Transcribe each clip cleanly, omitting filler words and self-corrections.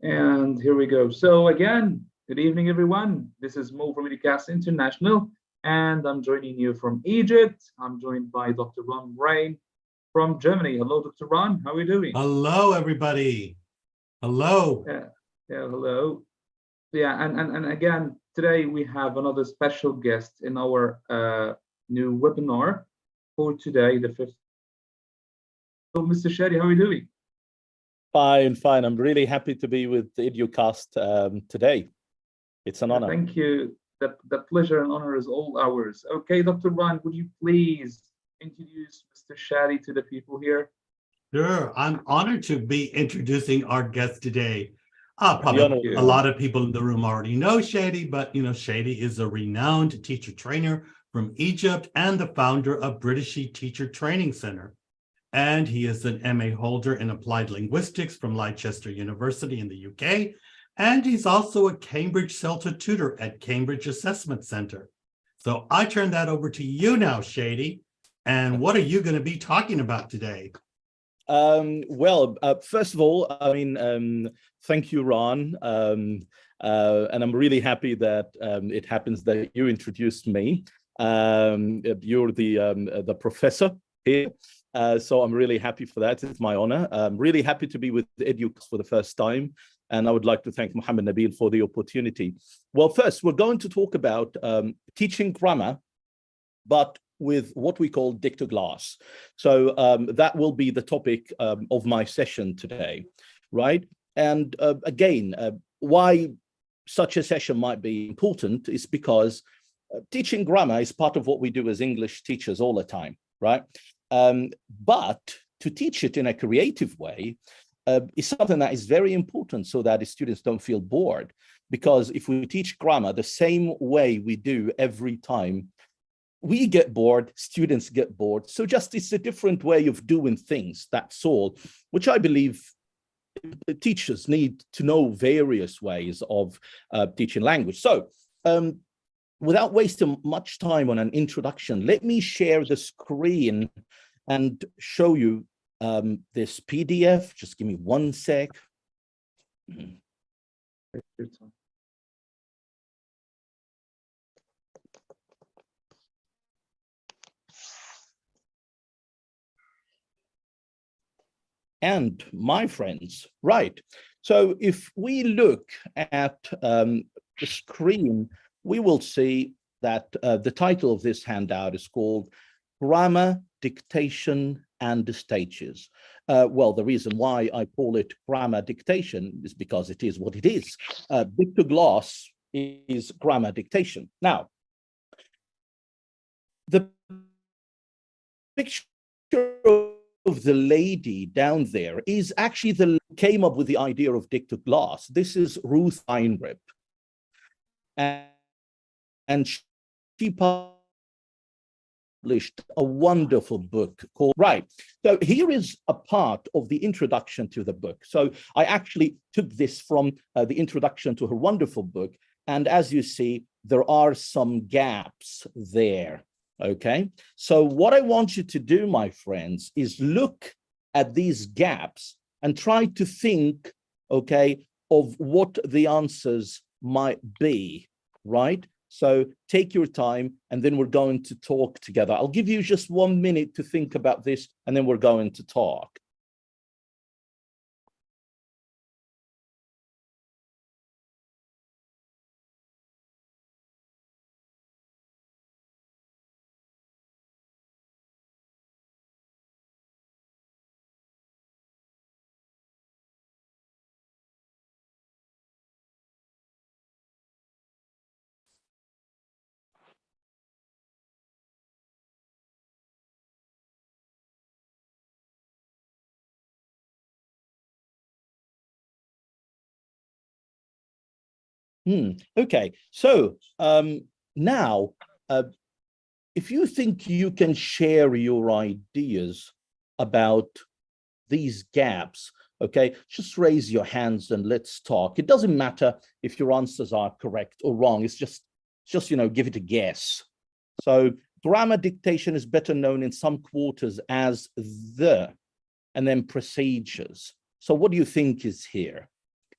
And here we go. So again, good evening, everyone. This is Mo from Educast International, and I'm joining you from Egypt. I'm joined by Dr. Ron Rain from Germany. Hello, Dr. Ron. How are you doing? Hello, everybody. Hello. Yeah, hello. Yeah, and again, today we have another special guest in our new webinar for today, the 5th. So, Mr. Shadi, how are you doing? Fine. I'm really happy to be with the Educast today. It's an honor. Thank you. The pleasure and honor is all ours. Okay, Dr. Ron, would you please introduce Mr. Shadi to the people here? Sure. I'm honored to be introducing our guest today. Probably a lot of people in the room already know Shadi, but Shadi is a renowned teacher trainer from Egypt and the founder of British Teacher Training Center. And he is an MA holder in Applied Linguistics from Leicester University in the UK. And he's also a Cambridge CELTA tutor at Cambridge Assessment Center. So I turn that over to you now, Shadi. And what are you going to be talking about today? First of all, thank you, Ron. And I'm really happy that it happens that you introduced me. You're the professor here. So I'm really happy for that. It's my honor. I'm really happy to be with Educast for the first time. And I would like to thank Mohammed Nabil for the opportunity. Well, first, we're going to talk about teaching grammar, but with what we call dictoglass. So that will be the topic of my session today, right? And again, why such a session might be important is because teaching grammar is part of what we do as English teachers all the time, right? But to teach it in a creative way is something that is very important so that the students don't feel bored. Because if we teach grammar the same way we do every time, we get bored, students get bored. So just it's a different way of doing things, that's all, which I believe teachers need to know various ways of teaching language. So without wasting much time on an introduction, let me share the screen and show you this PDF. Just give me one sec. And my friends, right. So if we look at the screen, we will see that the title of this handout is called Grammar, Dictation, and the Stages. Well, the reason why I call it grammar dictation is because it is what it is. Dictoglass is grammar dictation. Now, the picture of the lady down there is actually came up with the idea of dictoglass. This is Ruth Einrib. And she published a wonderful book called, right. So here is a part of the introduction to the book. So I actually took this from the introduction to her wonderful book. And as you see, there are some gaps there. Okay, so what I want you to do, my friends, is look at these gaps and try to think, okay, of what the answers might be, right? So take your time and then we're going to talk together. I'll give you just 1 minute to think about this and then we're going to talk. Okay, so now, if you think you can share your ideas about these gaps, okay, just raise your hands and let's talk. It doesn't matter if your answers are correct or wrong. It's just give it a guess. So grammar dictation is better known in some quarters as the, and then procedures. So what do you think is here?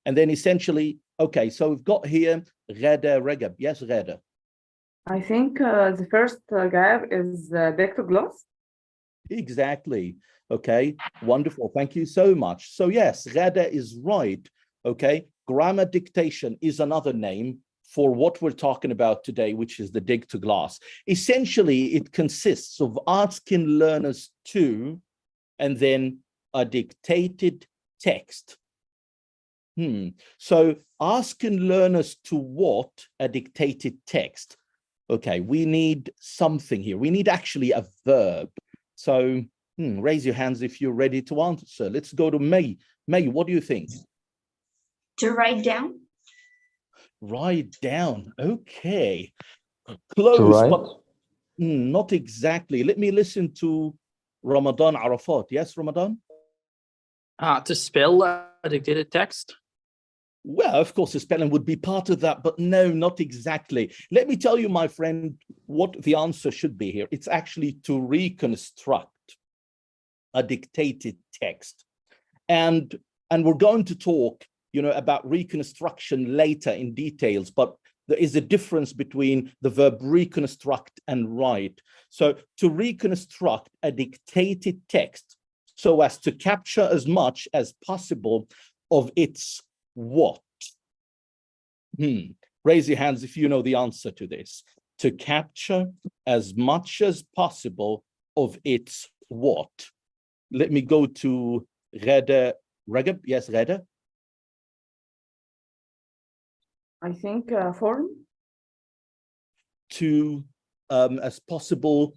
And then essentially, okay, so we've got here Ghada Regab. Yes, Ghada. I think the first gap is dictogloss. Exactly. Okay, wonderful. Thank you so much. So yes, Ghada is right. Okay, grammar dictation is another name for what we're talking about today, which is the dictogloss. Essentially, it consists of asking learners to, and then a dictated text. So asking learners to what? A dictated text. Okay, we need something here. We need actually a verb. So raise your hands if you're ready to answer. Let's go to May. May, what do you think? To write down. Write down. Okay. Close, but not exactly. Let me listen to Ramadan Arafat. Yes, Ramadan? To spell a dictated text. Well, of course, the spelling would be part of that, but no, not exactly. Let me tell you, my friend, what the answer should be here. It's actually to reconstruct a dictated text. And we're going to talk, about reconstruction later in details, but there is a difference between the verb reconstruct and write. So to reconstruct a dictated text so as to capture as much as possible of its what? Raise your hands if you know the answer to this. To capture as much as possible of its what? Let me go to Ghada Regab. Yes, Ghada? I think form. To as possible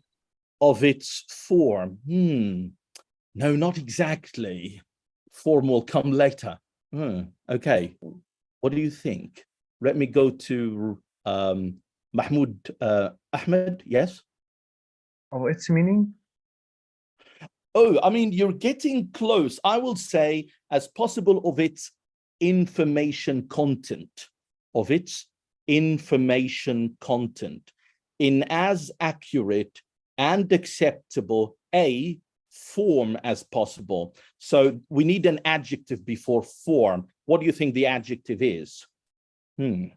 of its form. No, not exactly. Form will come later. Okay. What do you think? Let me go to Mahmoud Ahmed. Yes? Oh, its meaning? Oh, I mean, you're getting close. I will say as possible of its information content. Of its information content. In as accurate and acceptable a form as possible. So we need an adjective before form. What do you think the adjective is? Let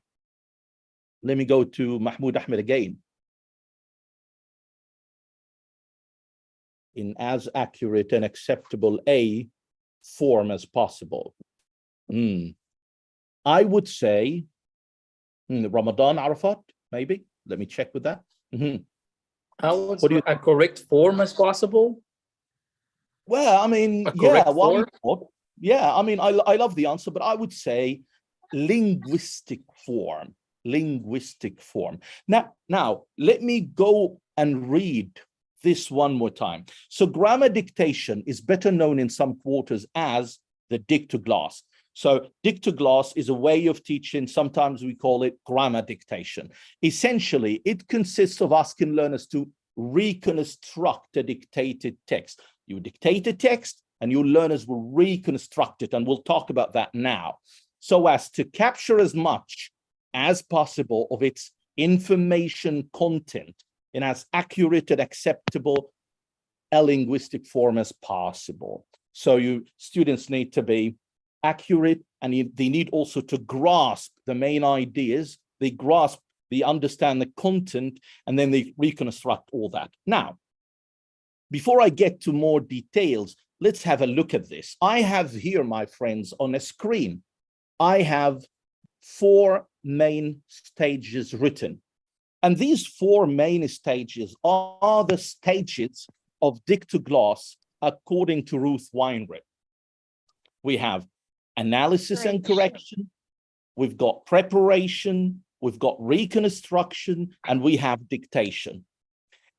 me go to Mahmoud Ahmed again. In as accurate and acceptable a form as possible. I would say Ramadan Arafat, maybe. Let me check with that. How is a correct form as possible? Well, I mean, yeah, why not? Yeah, I mean, I love the answer, but I would say linguistic form. Linguistic form. Now, let me go and read this one more time. So grammar dictation is better known in some quarters as the dictogloss. So dictogloss is a way of teaching. Sometimes we call it grammar dictation. Essentially, it consists of asking learners to reconstruct a dictated text. You dictate a text and your learners will reconstruct it. And we'll talk about that now. So as to capture as much as possible of its information content in as accurate and acceptable a linguistic form as possible. So you students need to be accurate, and they need also to grasp the main ideas. They understand the content, and then they reconstruct all that. Now, before I get to more details, let's have a look at this. I have here, my friends, on a screen, I have 4 main stages written. And these 4 main stages are the stages of dictogloss according to Ruth Weinrib. We have analysis and correction, we've got preparation, we've got reconstruction, and we have dictation.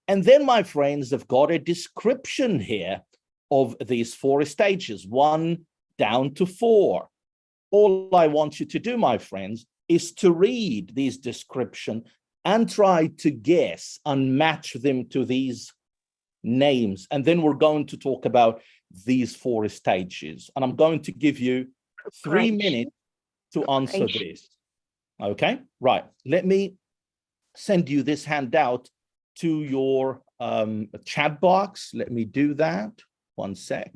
And then, my friends, I've got a description here of these 4 stages, 1 down to 4. All I want you to do, my friends, is to read these descriptions and try to guess and match them to these names. And then we're going to talk about these 4 stages. And I'm going to give you 3 minutes to answer this. Okay, right. Let me send you this handout to your chat box. Let me do that. 1 sec.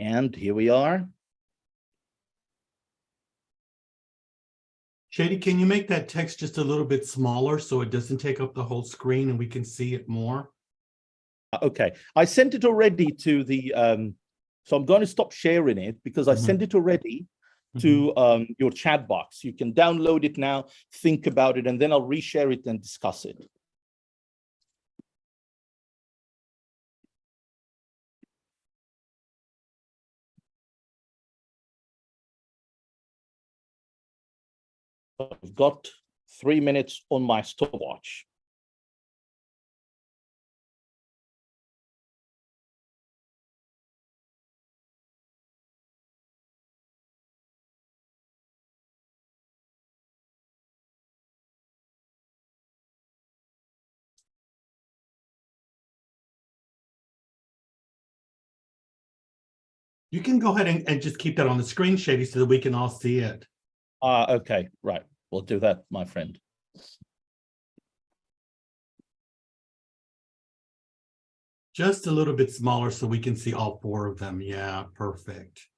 And here we are. Shady, can you make that text just a little bit smaller so it doesn't take up the whole screen and we can see it more? Okay, I sent it already to the, so I'm going to stop sharing it because I sent it already to your chat box. You can download it now, think about it, and then I'll reshare it and discuss it. I've got 3 minutes on my stopwatch. You can go ahead and just keep that on the screen, Shady, so that we can all see it. Okay, right. We'll do that, my friend. Just a little bit smaller so we can see all 4 of them. Yeah, perfect.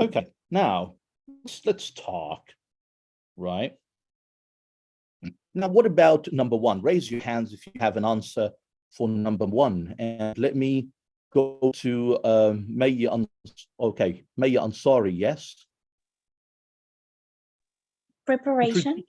Okay, now let's talk, right? Now, what about number 1? Raise your hands if you have an answer for number 1. And let me go to May Ansari, yes? Preparation.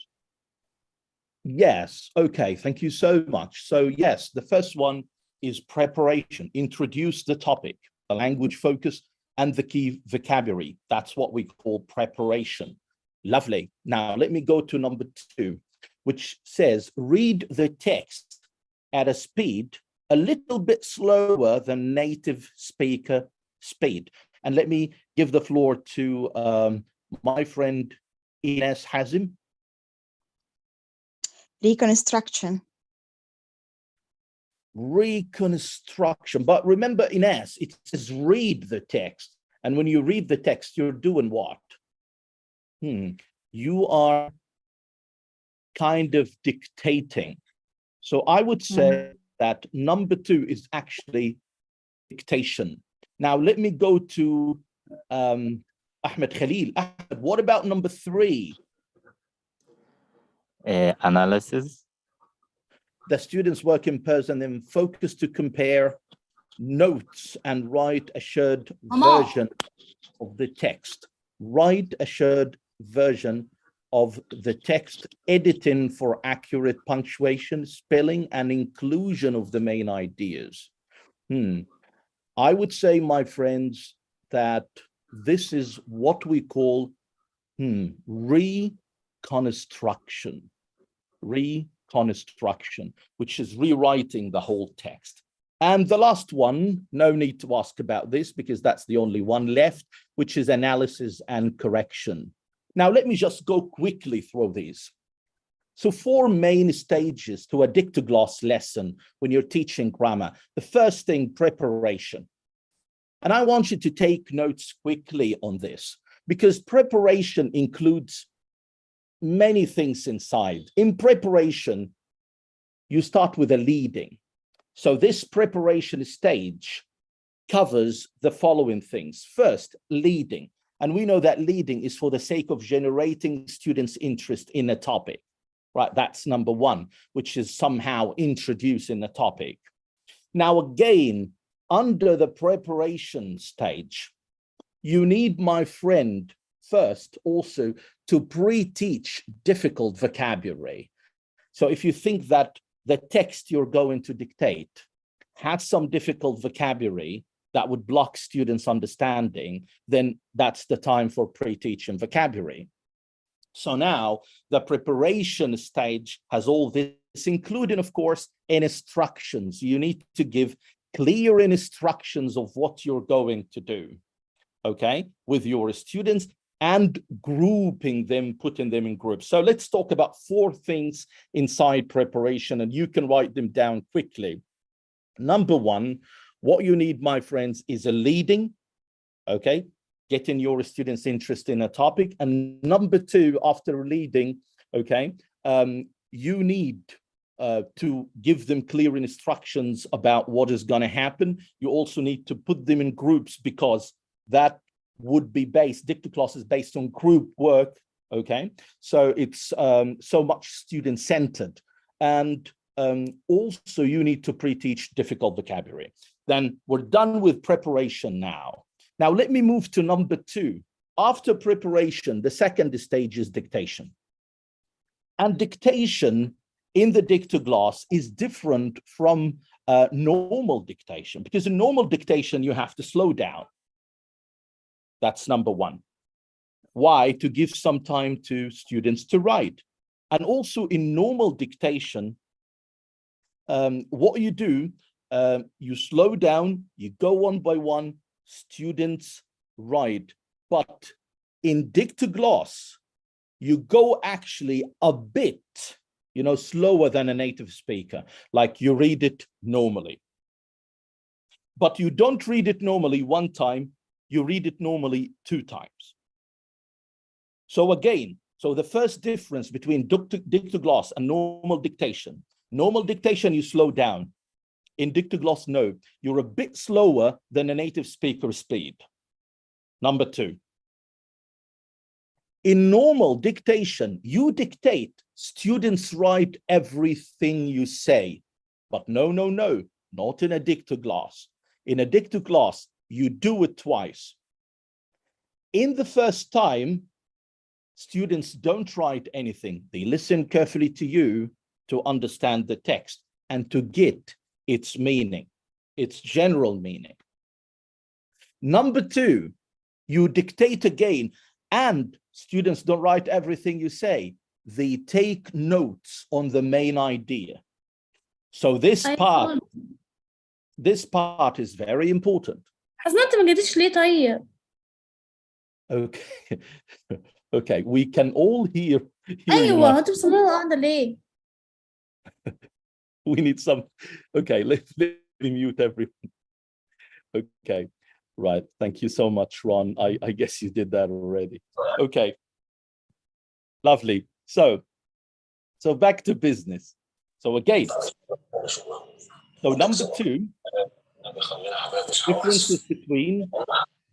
Yes, okay, thank you so much. So yes, the first one is preparation. Introduce the topic, the language focus, and the key vocabulary. That's what we call preparation. Lovely. Now, let me go to number 2, which says, read the text at a speed a little bit slower than native speaker speed. And let me give the floor to my friend Ines Hazim. Reconstruction. Reconstruction. But remember, Ines, it says read the text. And when you read the text, you're doing what? You are kind of dictating. So I would say that number 2 is actually dictation. Now, let me go to Ahmed Khalil. Ahmed, what about number 3? Analysis. The students work in person and focus to compare notes and write a shared version of the text. Write a shared version of the text, editing for accurate punctuation, spelling, and inclusion of the main ideas. I would say, my friends, that this is what we call reconstruction. Reconstruction, which is rewriting the whole text. And the last one, no need to ask about this because that's the only one left, which is analysis and correction. Now, let me just go quickly through these. So 4 main stages to a dictogloss lesson when you're teaching grammar. The first thing, preparation. And I want you to take notes quickly on this because preparation includes many things inside. In preparation, you start with a leading. So this preparation stage covers the following things. First, leading. And we know that leading is for the sake of generating students' interest in a topic, right? That's number 1, which is somehow introducing the topic. Now, again, under the preparation stage, you need, my friend, first also to pre-teach difficult vocabulary. So if you think that the text you're going to dictate has some difficult vocabulary, that would block students' understanding, then that's the time for pre-teaching vocabulary. So now the preparation stage has all this, including, of course, instructions. You need to give clear instructions of what you're going to do, okay, with your students, and grouping them, putting them in groups. So let's talk about 4 things inside preparation, and you can write them down quickly. Number 1, what you need, my friends, is a leading, okay, getting your students' interest in a topic. And number 2, after leading, okay, you need to give them clear instructions about what is going to happen. You also need to put them in groups, because that would be based, Dictoclass is based on group work, okay? So it's so much student-centered. And also you need to pre-teach difficult vocabulary. Then we're done with preparation now. Now let me move to number 2. After preparation, the second stage is dictation. And dictation in the Dictoglass is different from normal dictation, because in normal dictation, you have to slow down. That's number 1. Why? To give some time to students to write. And also in normal dictation, what you do, you slow down, you go one by one, students write. But in Dictoglass, you go actually a bit, you know, slower than a native speaker, like you read it normally. But you don't read it normally 1 time, you read it normally 2 times. So again, so the first difference between Dictoglass and normal dictation, you slow down. In Dictoglass, no, you're a bit slower than a native speaker speed. Number 2. In normal dictation, you dictate, students write everything you say. But no, not in a Dictoglass. In a Dictoglass, you do it twice. In the first time, students don't write anything. They listen carefully to you to understand the text and to get its meaning, its general meaning. Number 2, you dictate again, and students don't write everything you say. They take notes on the main idea. So this part is very important. حزنت ما جيتش ليه طيب؟ Okay. Okay, we can all hear you. ايوه انتوا بتصوروا قاعده ليه؟ We need some. Okay, let me mute everyone. Okay, right. Thank you so much, Ron. I guess you did that already. Okay, lovely. So back to business. So again, so number 2, differences between.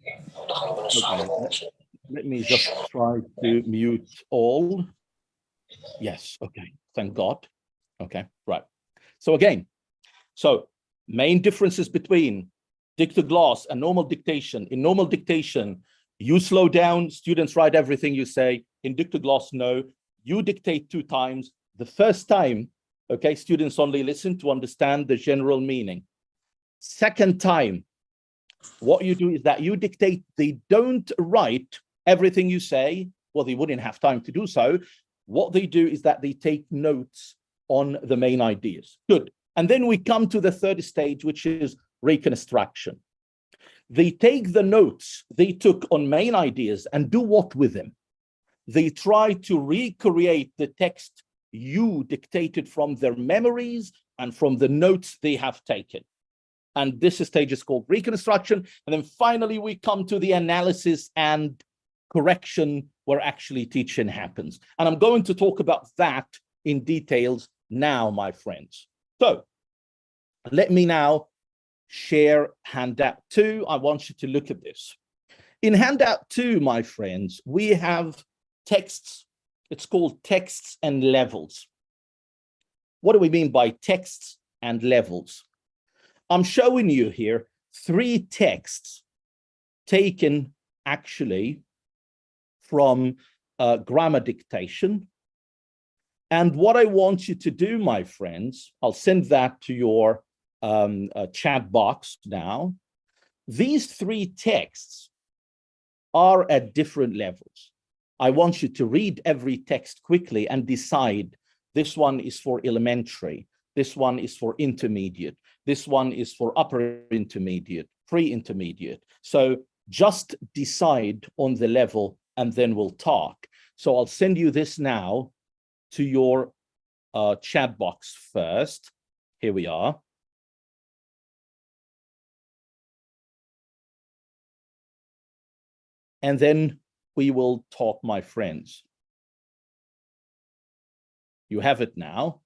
Okay, let me just try to mute all. Yes, okay, thank God. Okay, right. So again, so main differences between Dictoglass and normal dictation. In normal dictation, you slow down, students write everything you say. In Dictoglass, no, you dictate 2 times. The first time, okay, students only listen to understand the general meaning. Second time, what you do is that you dictate, they don't write everything you say. Well, they wouldn't have time to do so. What they do is that they take notes on the main ideas. Good. And then we come to the third stage, which is reconstruction. They take the notes they took on main ideas and do what with them? They try to recreate the text you dictated from their memories and from the notes they have taken. And this stage is called reconstruction. And then finally, we come to the analysis and correction where actually teaching happens. And I'm going to talk about that in details now, my friends. So let me now share handout 2. I want you to look at this. In handout 2, my friends, we have texts. It's called texts and levels. What do we mean by texts and levels? I'm showing you here 3 texts taken actually from grammar dictation. And what I want you to do, my friends, I'll send that to your chat box now. these three texts are at different levels. I want you to read every text quickly and decide this one is for elementary, this one is for intermediate, this one is for upper intermediate, pre-intermediate. So just decide on the level and then we'll talk. So I'll send you this now to your chat box first. Here we are. And then we will talk, my friends. You have it now.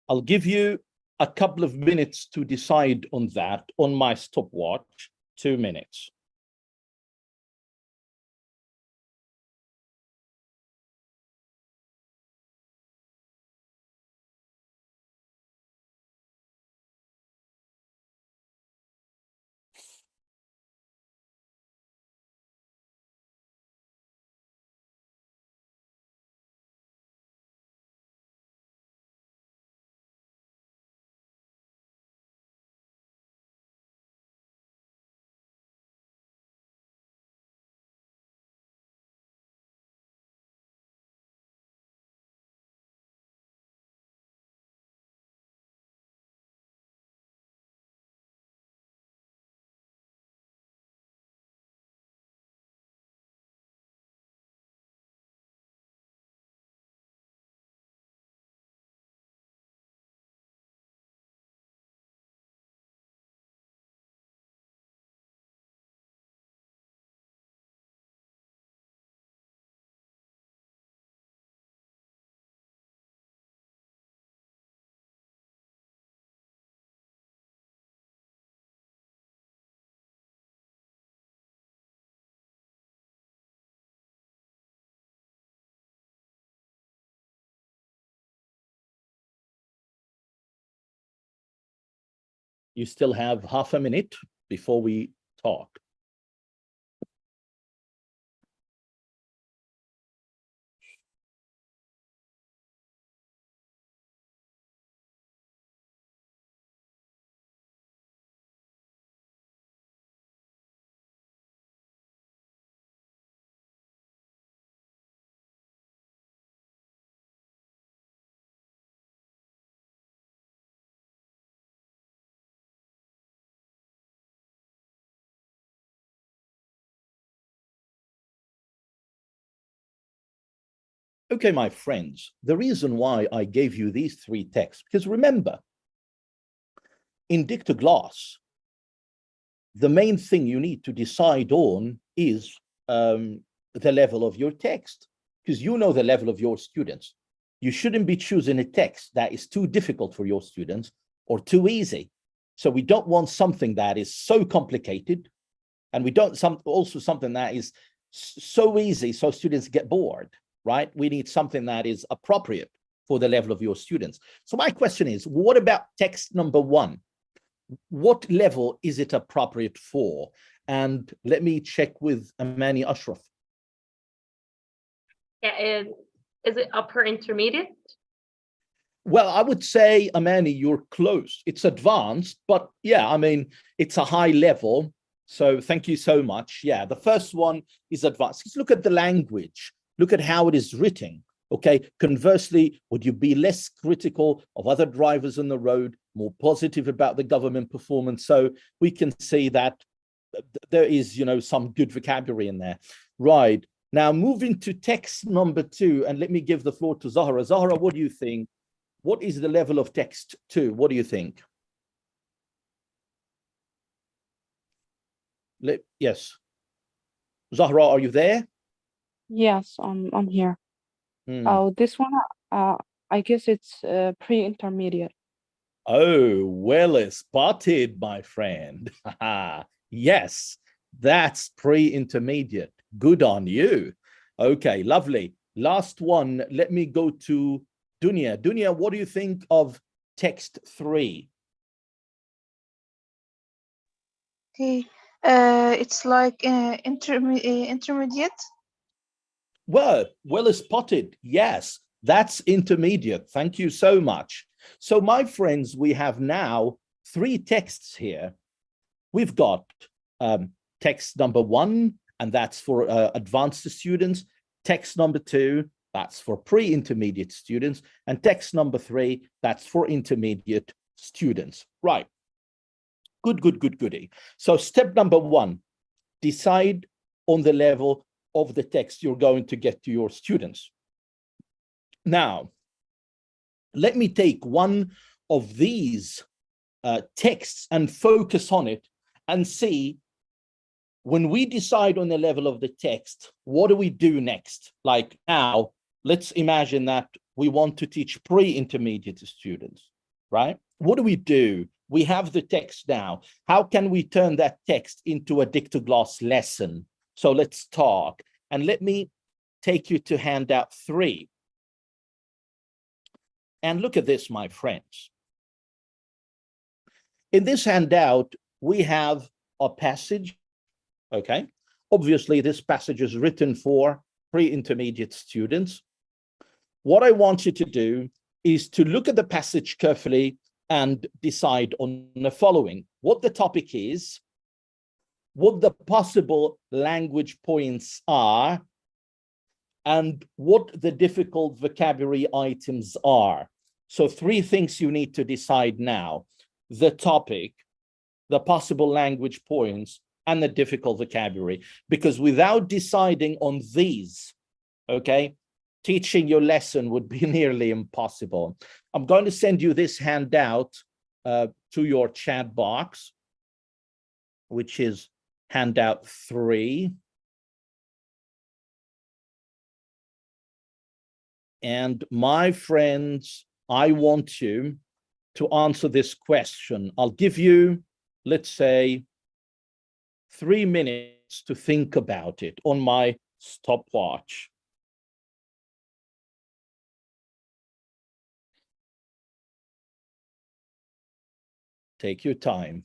I'll give you a couple of minutes to decide on that on my stopwatch, 2 minutes. You still have half a minute before we talk. Okay, my friends, the reason why I gave you these three texts, because remember, in Dictogloss, the main thing you need to decide on is the level of your text, because you know the level of your students. You shouldn't be choosing a text that is too difficult for your students or too easy. So we don't want something that is so complicated, and we don't also something that is so easy so students get bored, right? We need something that is appropriate for the level of your students. So my question is, what about text number 1? What level is it appropriate for? And let me check with Amani Ashraf. Yeah, is it upper intermediate? Well, I would say, Amani, you're close. It's advanced, but yeah, I mean, it's a high level. So thank you so much. Yeah, the first one is advanced. Just look at the language. Look at how it is written. Okay. Conversely, would you be less critical of other drivers on the road, more positive about the government performance? So we can see that there is, some good vocabulary in there. Right. Now, moving to text number 2, and let me give the floor to Zahra. Zahra, what do you think? What is the level of text 2? What do you think? Yes. Zahra, are you there? Yes, I'm here. Hmm. Oh, this one, I guess it's pre-intermediate. Oh, well spotted, my friend. Yes, that's pre-intermediate. Good on you. Okay, lovely. Last one. Let me go to Dunya. Dunya, what do you think of text 3? Okay, it's like intermediate. Well spotted. Yes, that's intermediate. Thank you so much. So my friends, we have now three texts here. We've got text number 1, and that's for advanced students. Text number 2, that's for pre-intermediate students. And text number 3, that's for intermediate students. Right. Goody. So step number 1, decide on the level of the text you're going to get to your students. Now, let me take one of these texts and focus on it and see, when we decide on the level of the text, what do we do next? Like now, let's imagine that we want to teach pre-intermediate students, right? What do we do? We have the text now. How can we turn that text into a Dictogloss lesson? So let's talk. And let me take you to handout 3. And look at this, my friends. In this handout, we have a passage, okay? Obviously, this passage is written for pre-intermediate students. What I want you to do is to look at the passage carefully and decide on the following: what the topic is, what the possible language points are, and what the difficult vocabulary items are. So 3 things you need to decide now: the topic, the possible language points, and the difficult vocabulary. Because without deciding on these, okay, teaching your lesson would be nearly impossible. I'm going to send you this handout to your chat box, which is handout 3. And my friends, I want you to answer this question. I'll give you, let's say, 3 minutes to think about it on my stopwatch. Take your time.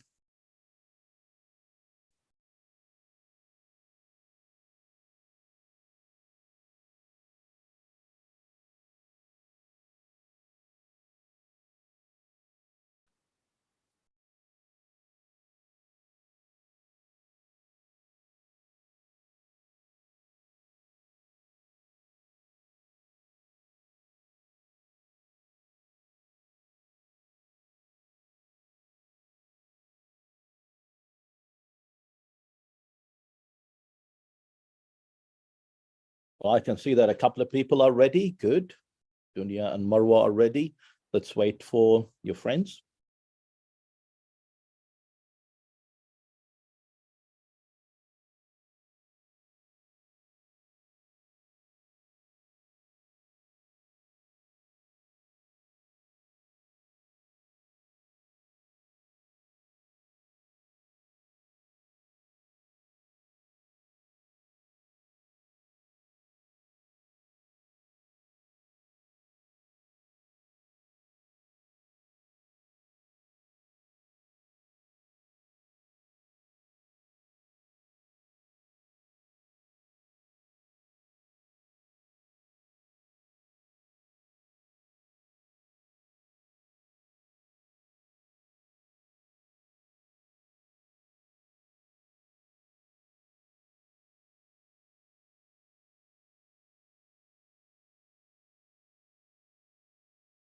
Well, I can see that a couple of people are ready. Good. Dunya and Marwa are ready. Let's wait for your friends.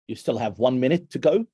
You still have 1 minute to go.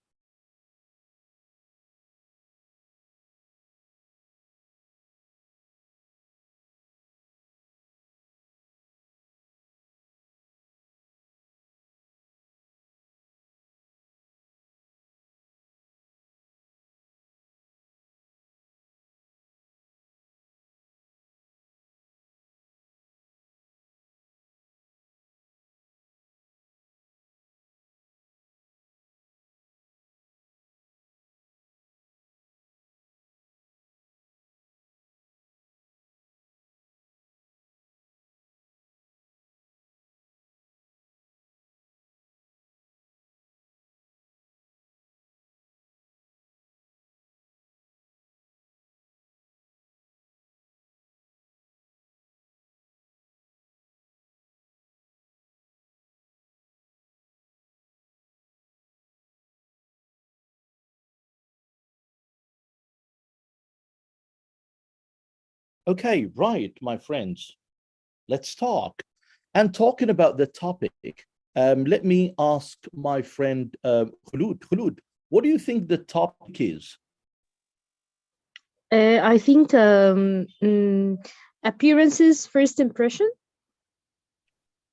Okay, right, my friends. Let's talk. And talking about the topic, let me ask my friend Khulud. Khulud, what do you think the topic is? I think appearances, first impression.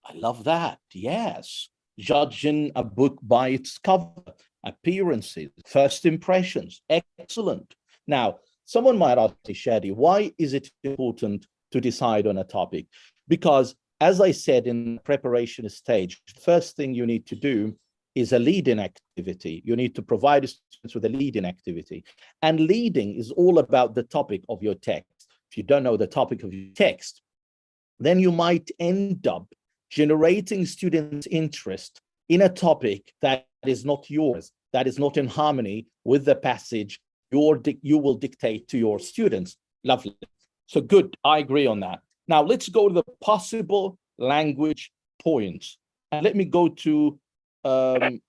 I love that. Yes. Judging a book by its cover, appearances, first impressions. Excellent. Now, someone might ask me, Shadi, why is it important to decide on a topic? Because as I said in the preparation stage, first thing you need to do is a leading activity. You need to provide students with a leading activity. And leading is all about the topic of your text. If you don't know the topic of your text, then you might end up generating students' interest in a topic that is not yours, that is not in harmony with the passage you will dictate to your students. Lovely. So good, I agree on that. Now let's go to the possible language points. And let me go to Nermeen.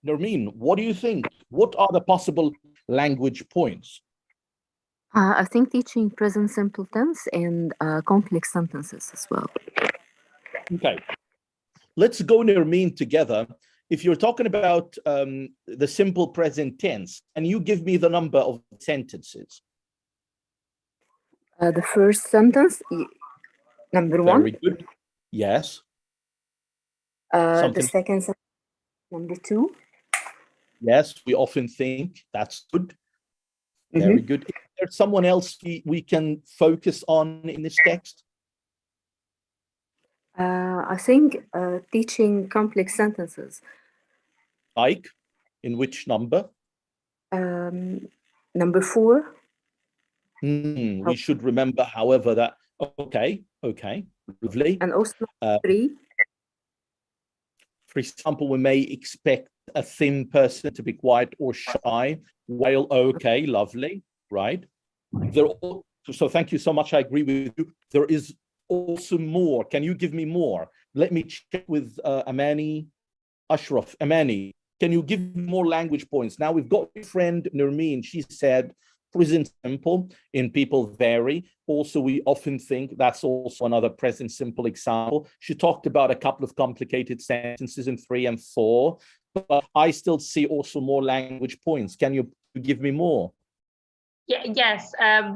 Nermeen, what do you think? What are the possible language points? I think teaching present simple tense and complex sentences as well. Okay, let's go Nermeen together. If you're talking about the simple present tense, and you give me the number of sentences. The first sentence, number one. Very good. Yes. The second sentence, number two. Yes, we often think that's good. Very good. Is there someone else we can focus on in this text? I think teaching complex sentences. Like, in which number? Number four. We should remember, however, that, okay, lovely. And also three. For example, we may expect a thin person to be quiet or shy, while, okay, lovely, right? So thank you so much, I agree with you. There is also more. Can you give me more? Let me check with Amani Ashraf. Amani, can you give me more language points? Now we've got a friend Nermeen. She said present simple in people vary. Also, we often think that's also another present simple example. She talked about a couple of complicated sentences in 3 and 4, but I still see also more language points. Can you give me more? Yeah, yes,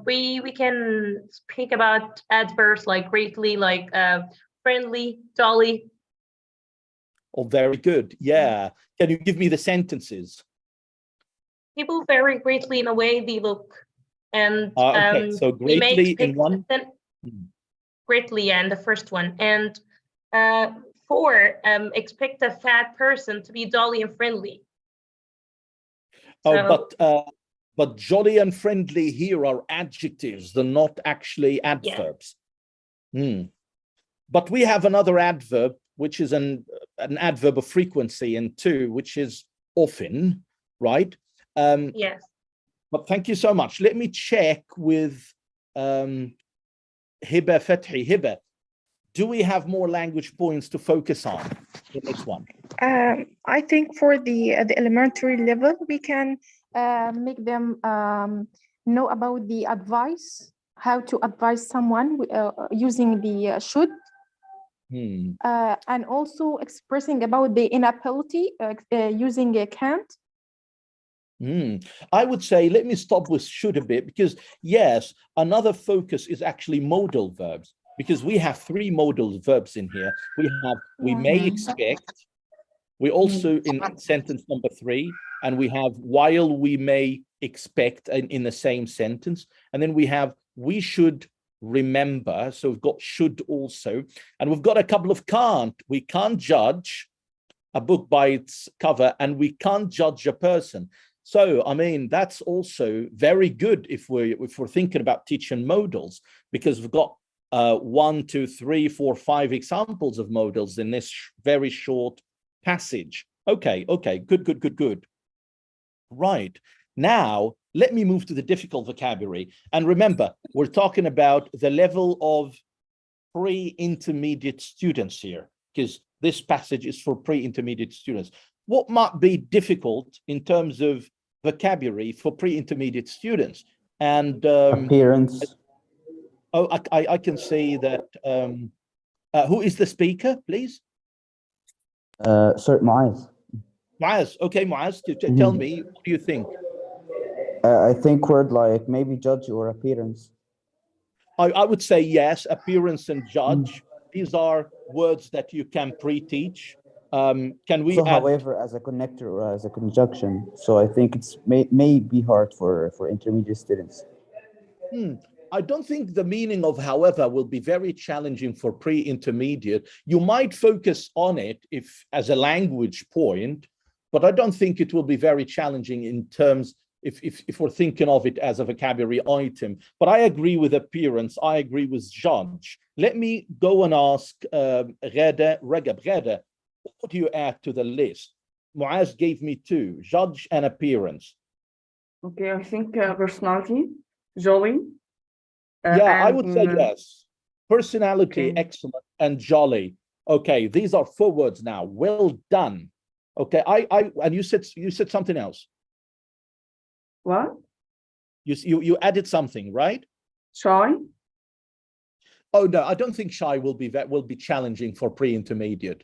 we can speak about adverbs like greatly, like friendly, jolly. Oh, very good. Yeah. Can you give me the sentences? People vary greatly in the way they look, and okay. So greatly in one. Greatly, and the first one, and 4, expect a fat person to be jolly and friendly. Oh, so, but jolly and friendly here are adjectives, they're not actually adverbs. Yeah. But we have another adverb, which is an adverb of frequency in 2, which is often, right? Yes. But thank you so much. Let me check with Hiba Fethi. Hiba, do we have more language points to focus on in this one? I think for the elementary level, we can make them know about the advice, how to advise someone using the should. And also expressing about the inability using a can't. I would say, let me stop with should a bit, because yes, another focus is actually modal verbs, because we have 3 modal verbs in here. We have, we may expect, we also in sentence number 3, and we have while we may expect in the same sentence. And then we have, we should remember. So we've got should also, and we've got a couple of can't. We can't judge a book by its cover, and we can't judge a person. So, I mean, that's also very good if we're thinking about teaching modals, because we've got 1, 2, 3, 4, 5 examples of modals in this very short passage. Okay, good. Right. Now, let me move to the difficult vocabulary. And remember, we're talking about the level of pre-intermediate students here, because this passage is for pre-intermediate students. What might be difficult in terms of vocabulary for pre-intermediate students? And appearance. Oh, I can say that. Who is the speaker, please? Sorry, Muaz. Muaz. Okay, Muaz, tell me, what do you think? I think word like maybe judge or appearance. I would say yes, appearance and judge. These are words that you can pre-teach. Can we so, add... however, as a connector or as a conjunction. So I think it's may be hard for intermediate students. I don't think the meaning of however will be very challenging for pre-intermediate. You might focus on it if as a language point, but I don't think it will be very challenging in terms if we're thinking of it as a vocabulary item. But I agree with appearance. I agree with judge. Let me go and ask Ghada Ragab. Ghada, what do you add to the list? Muaz gave me two, judge and appearance. Okay, I think personality, jolly. Yeah, I would say yes. Personality, okay. excellent, and jolly. Okay, these are 4 words now. Well done. Okay, and you said something else. What? You added something, right? Shy. Oh no, I don't think shy will be challenging for pre-intermediate.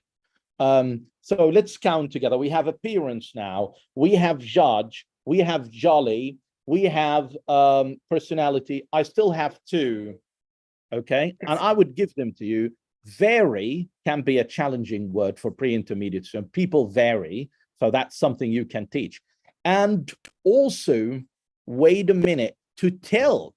So let's count together. We have appearance now. We have judge. We have jolly. We have personality. I still have 2. Okay, and I would give them to you. Vary can be a challenging word for pre-intermediate. So people vary. So that's something you can teach. And also, wait a minute, to tell.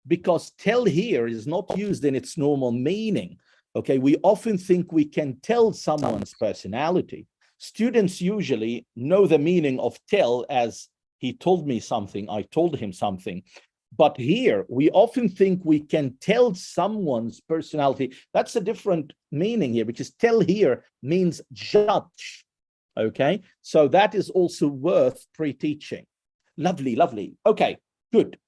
Because tell here is not used in its normal meaning. Okay, we often think we can tell someone's personality. Students usually know the meaning of tell as he told me something, I told him something. But here, we often think we can tell someone's personality. That's a different meaning here, because tell here means judge. Okay, so that is also worth pre-teaching. Lovely, lovely. Okay, good.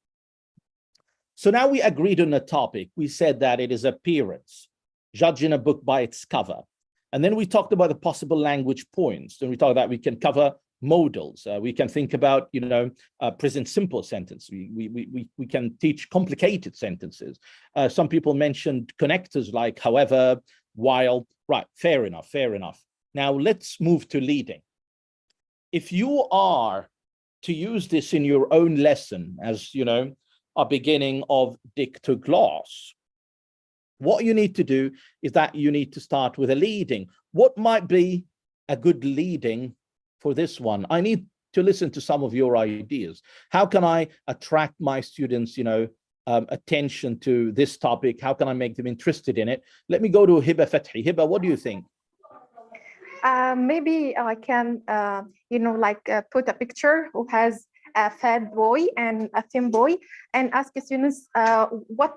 So now we agreed on a topic. We said that it is appearance, judging a book by its cover. And then we talked about the possible language points. And we talked that we can cover modals. We can think about, present simple sentence. We can teach complicated sentences. Some people mentioned connectors like however, while. Right, fair enough, fair enough. Now let's move to leading. If you are to use this in your own lesson, as a beginning of dictogloss, what you need to do is that you need to start with a leading. What might be a good leading for this one? I need to listen to some of your ideas. How can I attract my students, attention to this topic? How can I make them interested in it? Let me go to Hiba Fathi. Hiba, what do you think? Maybe I can, put a picture who has a fat boy and a thin boy, and ask students, what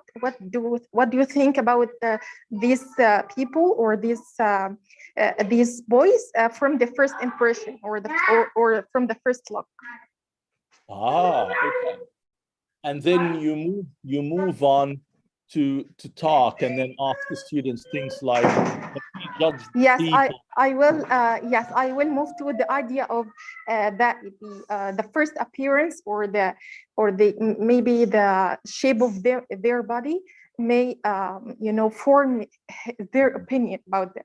do you think about these people or these boys from the first impression or from the first look? Ah, okay. And then you move on to talk, and then ask the students things like, yes, people. I will move to the idea of that the first appearance or the maybe the shape of their body may form their opinion about them.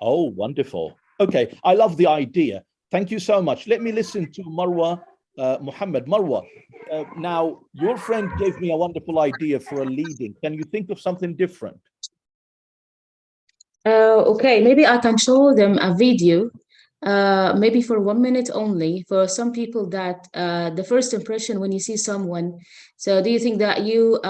Oh, wonderful. Okay, I love the idea. Thank you so much. Let me listen to Marwa Muhammad. Marwa, now your friend gave me a wonderful idea for a leading. Can you think of something different? Okay, maybe I can show them a video, maybe for 1 minute only, for some people that the first impression when you see someone. So do you think that you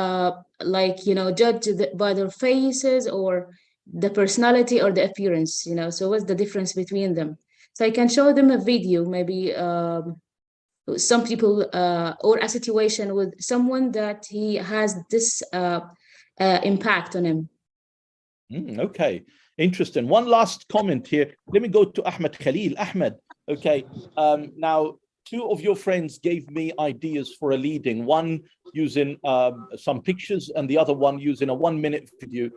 judge by their faces or the personality or the appearance, so what's the difference between them? So I can show them a video, maybe some people or a situation with someone that he has this impact on him. Okay, interesting. One last comment here. Let me go to Ahmed Khalil. Ahmed, okay. Now, 2 of your friends gave me ideas for a leading, one using some pictures and the other one using a 1 minute video.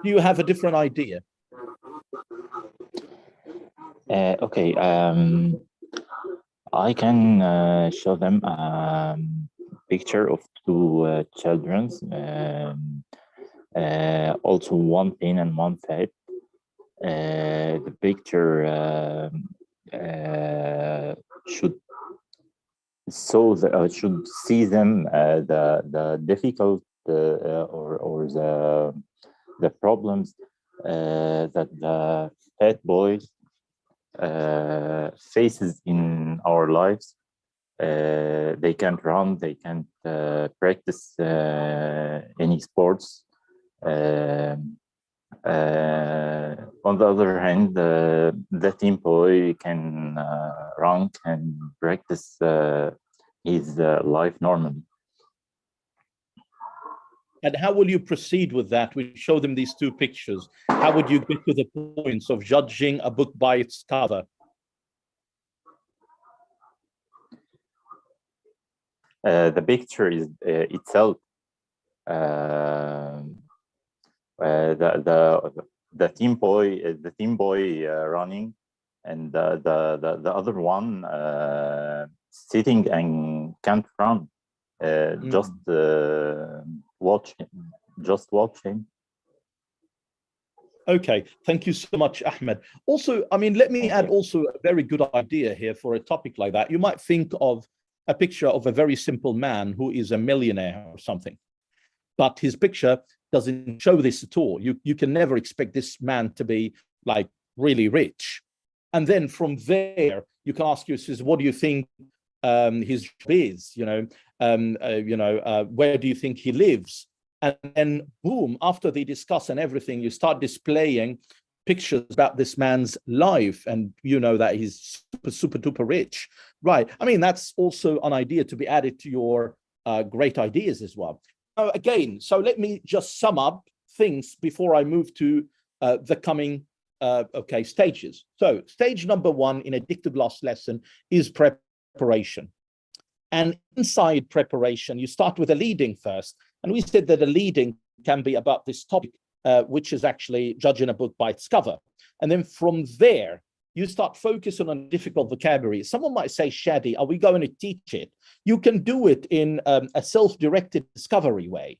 Do you have a different idea? Okay, I can show them a picture of two children, also one thin and one fat. The picture should should see them the difficult or the problems that the fat boy faces in our lives. They can't run, they can't practice any sports. On the other hand, the teen boy can run, can practice his life normally. And how will you proceed with that? We show them these two pictures. How would you get to the points of judging a book by its cover? The picture is itself. The team boy running, and the other one sitting and can't run. Just watching. Okay, thank you so much, Ahmed. Also, I mean, let me add also a very good idea here for a topic like that. You might think of a picture of a very simple man who is a millionaire or something, but his picture doesn't show this at all. You can never expect this man to be like really rich. And then from there, you can ask yourself, what do you think his job is? Where do you think he lives? And then boom, after they discuss and everything, you start displaying pictures about this man's life, and you know that he's super duper rich, right? I mean, that's also an idea to be added to your great ideas as well. Again, so let me just sum up things before I move to the coming stages. So stage number one in a Dictogloss lesson is preparation. And inside preparation, you start with a leading first. And we said that a leading can be about this topic, which is actually judging a book by its cover. And then from there, you start focusing on difficult vocabulary. Someone might say, Shadi, are we going to teach it? You can do it in a self-directed discovery way.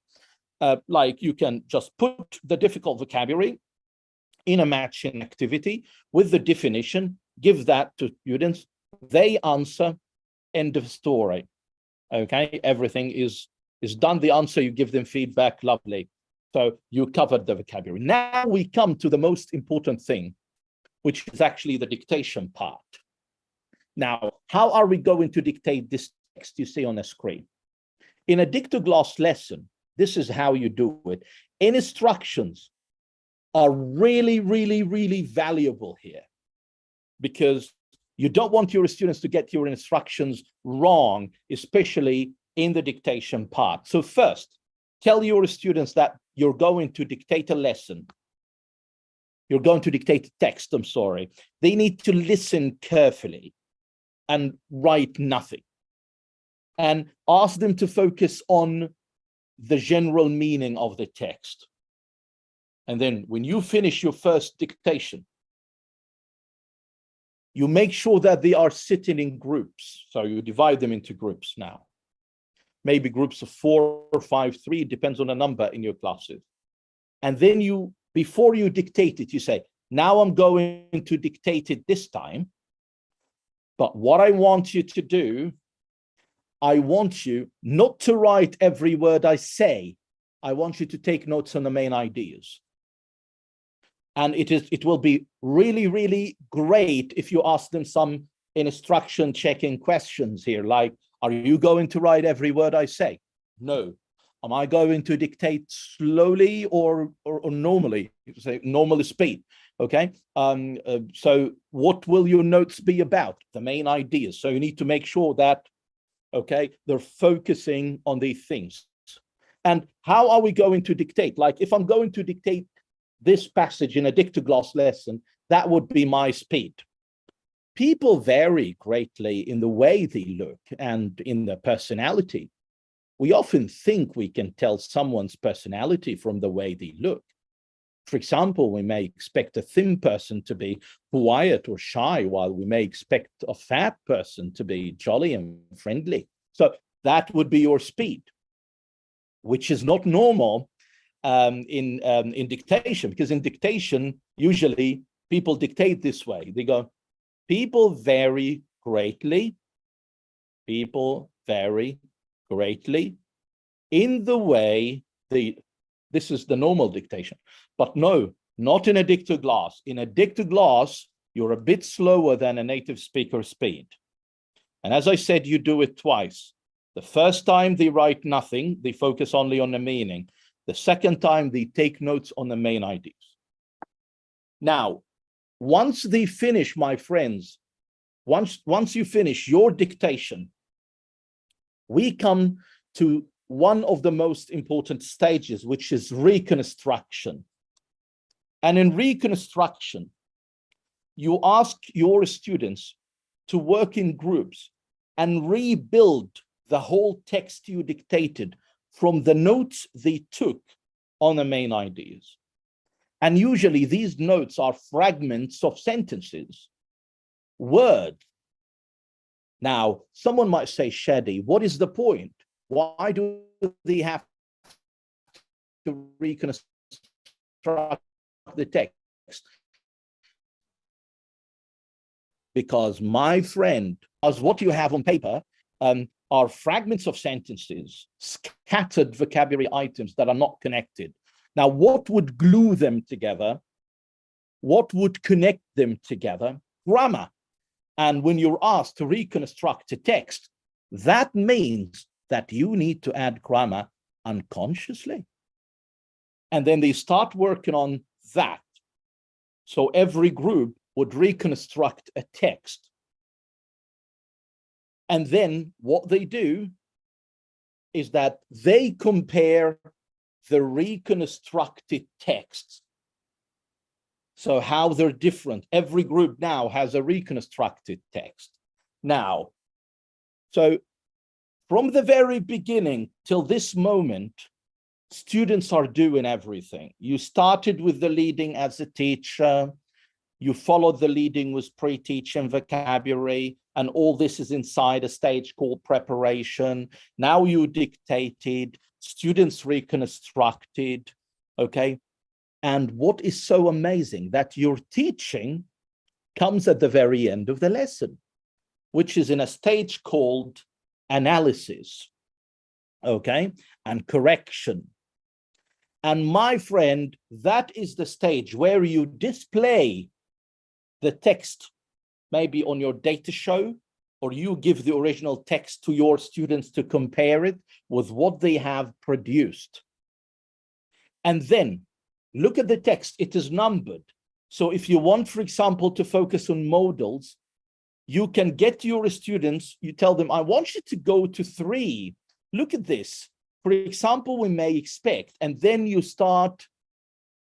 Like you can just put the difficult vocabulary in a matching activity with the definition, give that to students, they answer, end of story. Okay, everything is done. The answer, you give them feedback, lovely. So you covered the vocabulary. Now we come to the most important thing, which is actually the dictation part. Now, how are we going to dictate this text you see on the screen? In a Dictogloss lesson, this is how you do it. Instructions are really valuable here, because you don't want your students to get your instructions wrong, especially in the dictation part. So first, tell your students that you're going to dictate a lesson. You're going to dictate a text, I'm sorry. They need to listen carefully and write nothing. And ask them to focus on the general meaning of the text. And then when you finish your first dictation, you make sure that they are sitting in groups. So you divide them into groups now. Maybe groups of 4 or 5, 3, depends on the number in your classes. And then you, before you dictate it, you say, now I'm going to dictate it this time. But what I want you to do, I want you not to write every word I say. I want you to take notes on the main ideas. And it will be really great if you ask them some instruction checking questions here, like, are you going to write every word I say? No. Am I going to dictate slowly or normally? Say normal speed, okay? So what will your notes be about? The main ideas. So you need to make sure that, okay, they're focusing on these things. And how are we going to dictate? Like if I'm going to dictate this passage in a Dictogloss lesson, that would be my speed. People vary greatly in the way they look and in their personality. We often think we can tell someone's personality from the way they look. For example, we may expect a thin person to be quiet or shy, while we may expect a fat person to be jolly and friendly. So that would be your speed. which is not normal in dictation, because in dictation, usually people dictate this way. They go, people vary greatly. People vary greatly in the way this is the normal dictation. But no, not in a dictoglass. In a dictoglass, you're a bit slower than a native speaker speed. And as I said, you do it twice. The first time they write nothing, they focus only on the meaning. The second time they take notes on the main ideas. Now, once they finish, my friends, once you finish your dictation, we come to one of the most important stages, which is reconstruction. And in reconstruction, you ask your students to work in groups and rebuild the whole text you dictated from the notes they took on the main ideas. And usually these notes are fragments of sentences, words. Now, someone might say, Shadi, what is the point? Why do they have to reconstruct the text? Because, my friend, as what you have on paper are fragments of sentences, scattered vocabulary items that are not connected. Now, what would glue them together? What would connect them together? Grammar. And when you're asked to reconstruct a text, that means that you need to add grammar unconsciously. And then they start working on that. So every group would reconstruct a text. And then what they do is that they compare the reconstructed texts. So how they're different. Every group now has a reconstructed text. Now, so from the very beginning till this moment, students are doing everything. You started with the leading as a teacher. You followed the leading with pre-teaching vocabulary, and all this is inside a stage called preparation. Now you dictated, students reconstructed, okay? And what is so amazing that your teaching comes at the very end of the lesson, which is in a stage called analysis, okay? And correction. And my friend, that is the stage where you display the text, maybe on your data show, or you give the original text to your students to compare it with what they have produced. And then look at the text, it is numbered. So if you want, for example, to focus on modals, you can get your students, you tell them, I want you to go to 3. Look at this. For example, we may expect, and then you start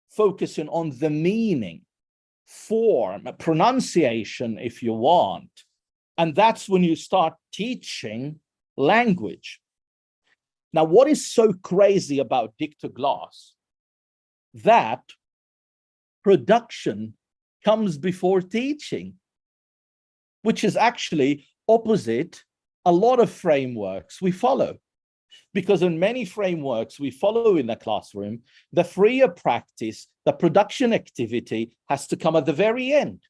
focusing on the meaning, form, pronunciation, if you want. And that's when you start teaching language. Now, what is so crazy about Dictoglass? That production comes before teaching, which is actually opposite a lot of frameworks we follow. Because in many frameworks we follow in the classroom, the freer practice, the production activity has to come at the very end.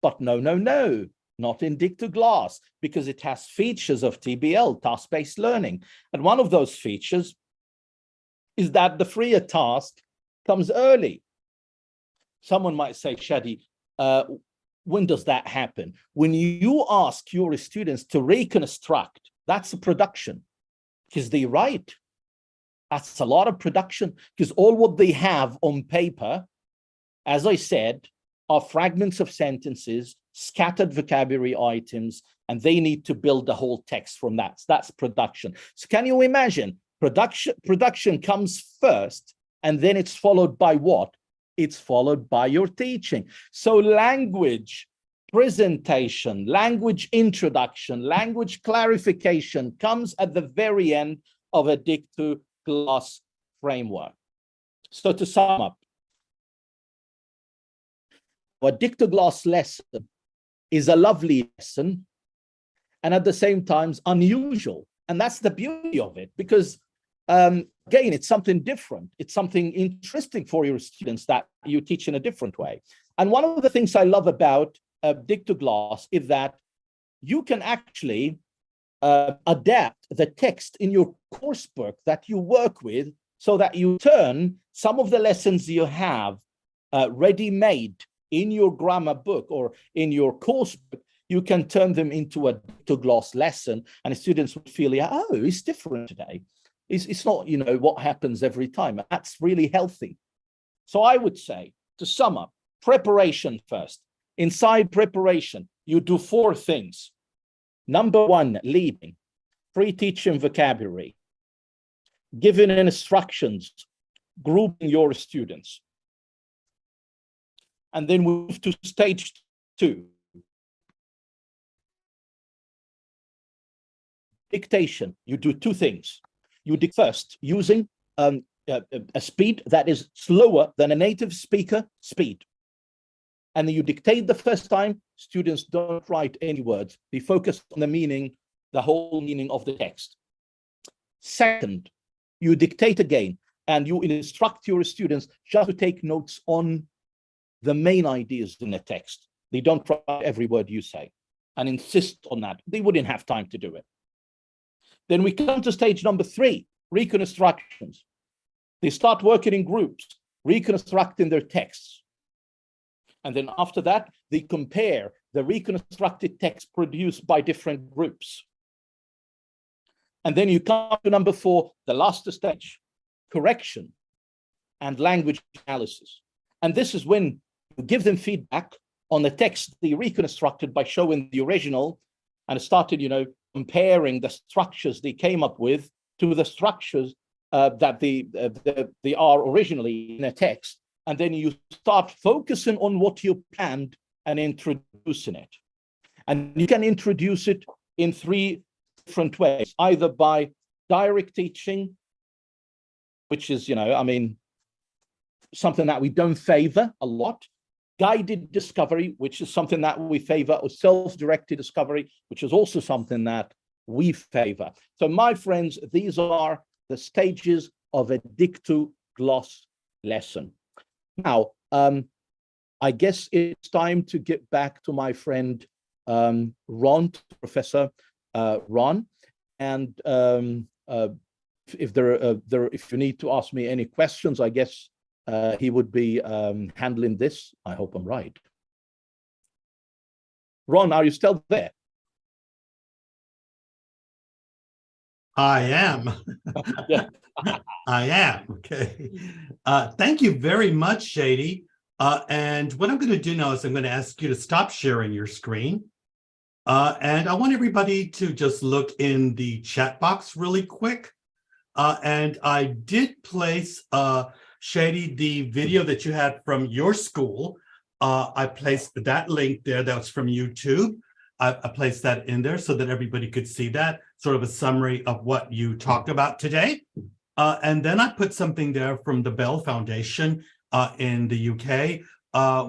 But no, not in Dictoglass, because it has features of TBL, task-based learning. And one of those features is that the freer task comes early. Someone might say, Shadi, when does that happen? When you ask your students to reconstruct, that's a production. Because they write, that's a lot of production, because all what they have on paper, as I said, are fragments of sentences, scattered vocabulary items, and they need to build the whole text from that. So that's production. So can you imagine, production comes first, and then it's followed by what? It's followed by your teaching. So language presentation, language introduction, language clarification comes at the very end of a Dictoglass framework. So to sum up, a Dictoglass lesson is a lovely lesson and at the same time unusual. And that's the beauty of it, because again, it's something different. It's something interesting for your students that you teach in a different way. And one of the things I love about Dictogloss is that you can actually adapt the text in your course book that you work with so that you turn some of the lessons you have ready-made in your grammar book or in your course book. You can turn them into a Dictogloss lesson, and the students would feel, yeah, oh, it's different today. It's not, you know, what happens every time. That's really healthy. So I would say, to sum up, preparation first. Inside preparation, you do 4 things. Number 1, leading, pre-teaching vocabulary, giving instructions, grouping your students. And then move to stage 2. Dictation. You do 2 things. You dictate first using a speed that is slower than a native speaker speed. And then you dictate the first time. Students don't write any words. They focus on the meaning, the whole meaning of the text. Second, you dictate again, and you instruct your students just to take notes on the main ideas in the text. They don't write every word you say, and insist on that. They wouldn't have time to do it. Then we come to stage number 3, reconstructions. They start working in groups, reconstructing their texts. And then after that, they compare the reconstructed text produced by different groups. And then you come to number 4, the last stage, correction and language analysis. And this is when you give them feedback on the text they reconstructed by showing the original, and started, you know, comparing the structures they came up with to the structures that they are originally in a text. And then you start focusing on what you planned and introducing it. And you can introduce it in 3 different ways, either by direct teaching, which is, you know, I mean, something that we don't favor a lot, guided discovery, which is something that we favor, or self-directed discovery, which is also something that we favor. So my friends, these are the stages of a Dictogloss lesson. Now, I guess it's time to get back to my friend Ron, Professor Ron, and if you need to ask me any questions, I guess he would be handling this. I hope I'm right. Ron, are you still there? I am. I am. Okay. Thank you very much, Shady. And what I'm going to do now is I'm going to ask you to stop sharing your screen. And I want everybody to just look in the chat box really quick. And I did place, Shady, the video that you had from your school. I placed that link there. That was from YouTube. I placed that in there so that everybody could see that, sort of a summary of what you talked about today. And then I put something there from the Bell Foundation in the UK,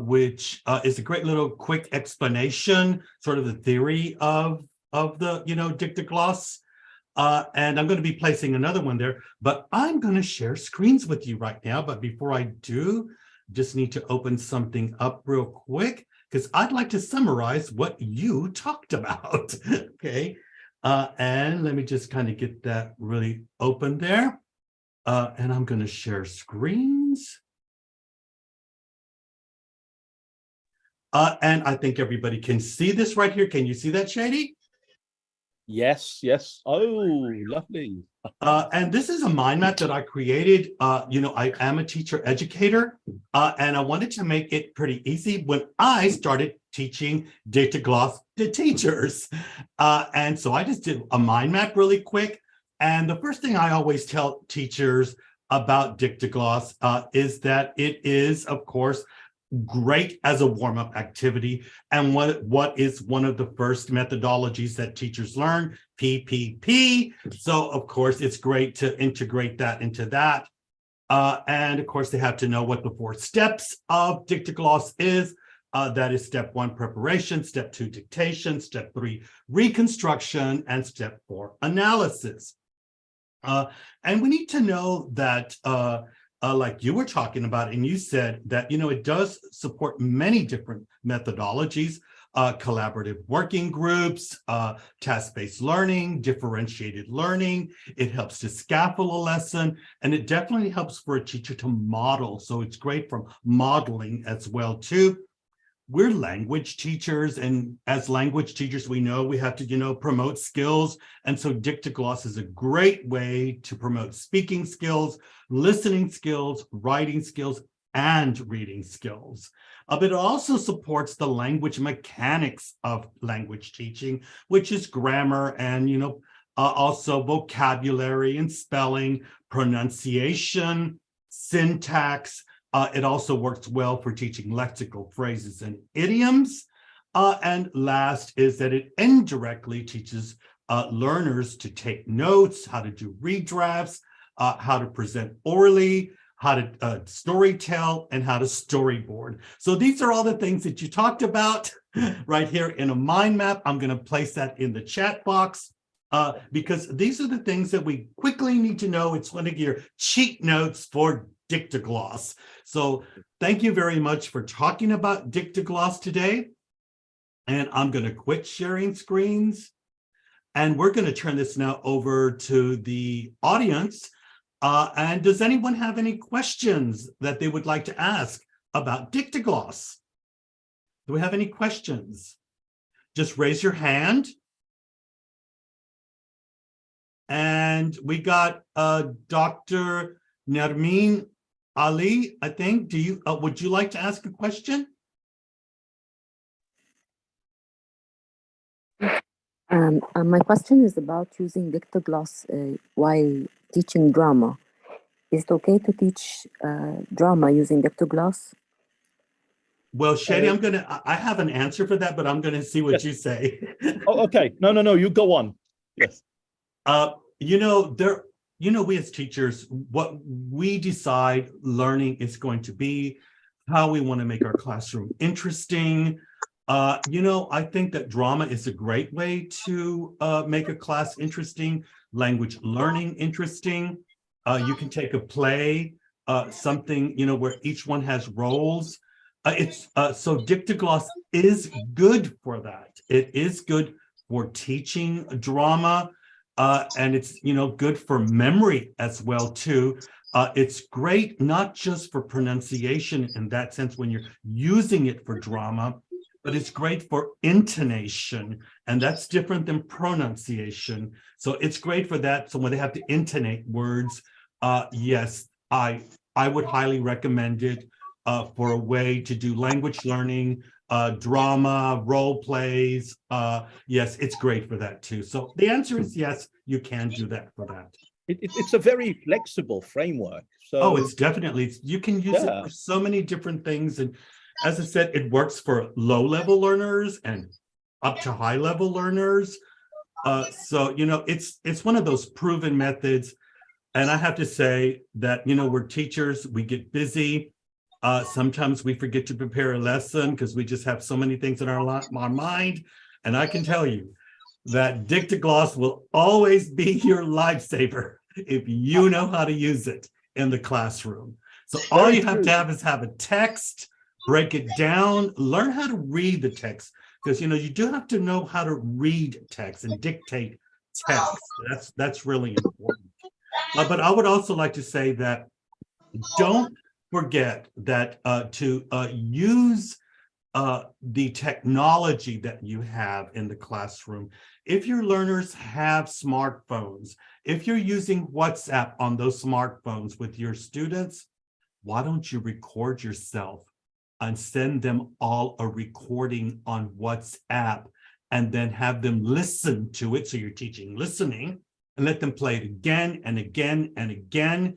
which is a great little quick explanation, sort of the theory of the, you know, Dictogloss. And I'm going to be placing another one there, but I'm going to share screens with you right now. But before I do, just need to open something up real quick, because I'd like to summarize what you talked about. Okay. And let me just kind of get that really open there. And I'm going to share screens. And I think everybody can see this right here. Can you see that, Shady? Yes, yes. Oh, lovely. And this is a mind map that I created. You know, I am a teacher educator, and I wanted to make it pretty easy when I started teaching Dictogloss to teachers. And so I just did a mind map really quick. And the first thing I always tell teachers about Dictogloss is that it is, of course, great as a warm-up activity, and what is one of the first methodologies that teachers learn, PPP. So of course it's great to integrate that into that, and of course they have to know what the 4 steps of Dictogloss is. That is step 1, preparation, step 2, dictation, step 3, reconstruction, and step 4, analysis. And we need to know that, like you were talking about, and you said that, it does support many different methodologies, collaborative working groups, task-based learning, differentiated learning. It helps to scaffold a lesson, and it definitely helps for a teacher to model. So it's great for modeling as well, too. We're language teachers, and as language teachers, we know we have to, promote skills. And so Dictogloss is a great way to promote speaking skills, listening skills, writing skills, and reading skills. But it also supports the language mechanics of language teaching, which is grammar and, also vocabulary and spelling, pronunciation, syntax. It also works well for teaching lexical phrases and idioms. And last is that it indirectly teaches learners to take notes, how to do redrafts, how to present orally, how to storytell, and how to storyboard. So these are all the things that you talked about right here in a mind map. I'm going to place that in the chat box because these are the things that we quickly need to know. It's one of your cheat notes for Dictogloss. So thank you very much for talking about Dictogloss today. And I'm going to quit sharing screens. And we're going to turn this now over to the audience. And does anyone have any questions that they would like to ask about Dictogloss? Do we have any questions? Just raise your hand. And we got Dr. Nermeen Ali, I think. Do you would you like to ask a question? My question is about using Dictogloss while teaching drama. Is it okay to teach drama using Dictogloss? Well, Shady, I have an answer for that, but I'm gonna see what you say. Oh, okay. No, you go on. Yes. We as teachers, what we decide learning is going to be, how we want to make our classroom interesting. I think that drama is a great way to make a class interesting, language learning interesting. You can take a play, something, where each one has roles. So Dictogloss is good for that. It is good for teaching drama. And it's, good for memory as well, too. It's great, not just for pronunciation in that sense when you're using it for drama, but it's great for intonation. And that's different than pronunciation. So it's great for that. So when they have to intonate words, yes, I would highly recommend it for a way to do language learning, drama, role plays. Yes, it's great for that too. So the answer is yes, you can do that for that. It's a very flexible framework. So it's definitely, you can use it for so many different things. And as I said, it works for low-level learners and up to high-level learners. So, it's one of those proven methods. And I have to say that, we're teachers, we get busy. Sometimes we forget to prepare a lesson because we just have so many things in our mind. And I can tell you that Dictogloss will always be your lifesaver if you know how to use it in the classroom. So all you have to have is have a text, break it down, learn how to read the text, because you do have to know how to read text and dictate text. That's really important. But I would also like to say that don't forget that to use the technology that you have in the classroom. If your learners have smartphones, if you're using WhatsApp on those smartphones with your students, why don't you record yourself and send them all a recording on WhatsApp and then have them listen to it? So you're teaching listening, and let them play it again and again and again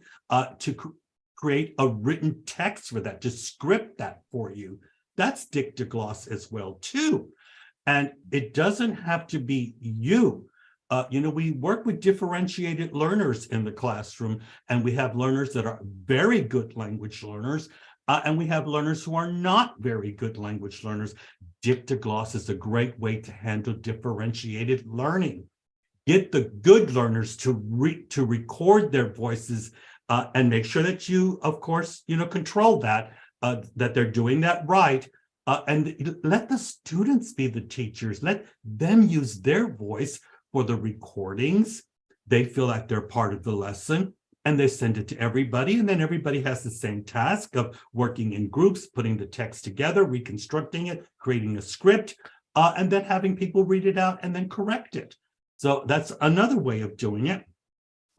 to create a written text for that, to script that for you. That's Dictogloss as well, too. And it doesn't have to be you. We work with differentiated learners in the classroom, and we have learners that are very good language learners, and we have learners who are not very good language learners. Dictogloss is a great way to handle differentiated learning. get the good learners to record their voices and make sure that you, of course, control that, that they're doing that right. And let the students be the teachers. Let them use their voice for the recordings. They feel like they're part of the lesson, and they send it to everybody. And then everybody has the same task of working in groups, putting the text together, reconstructing it, creating a script, and then having people read it out and then correct it. So that's another way of doing it.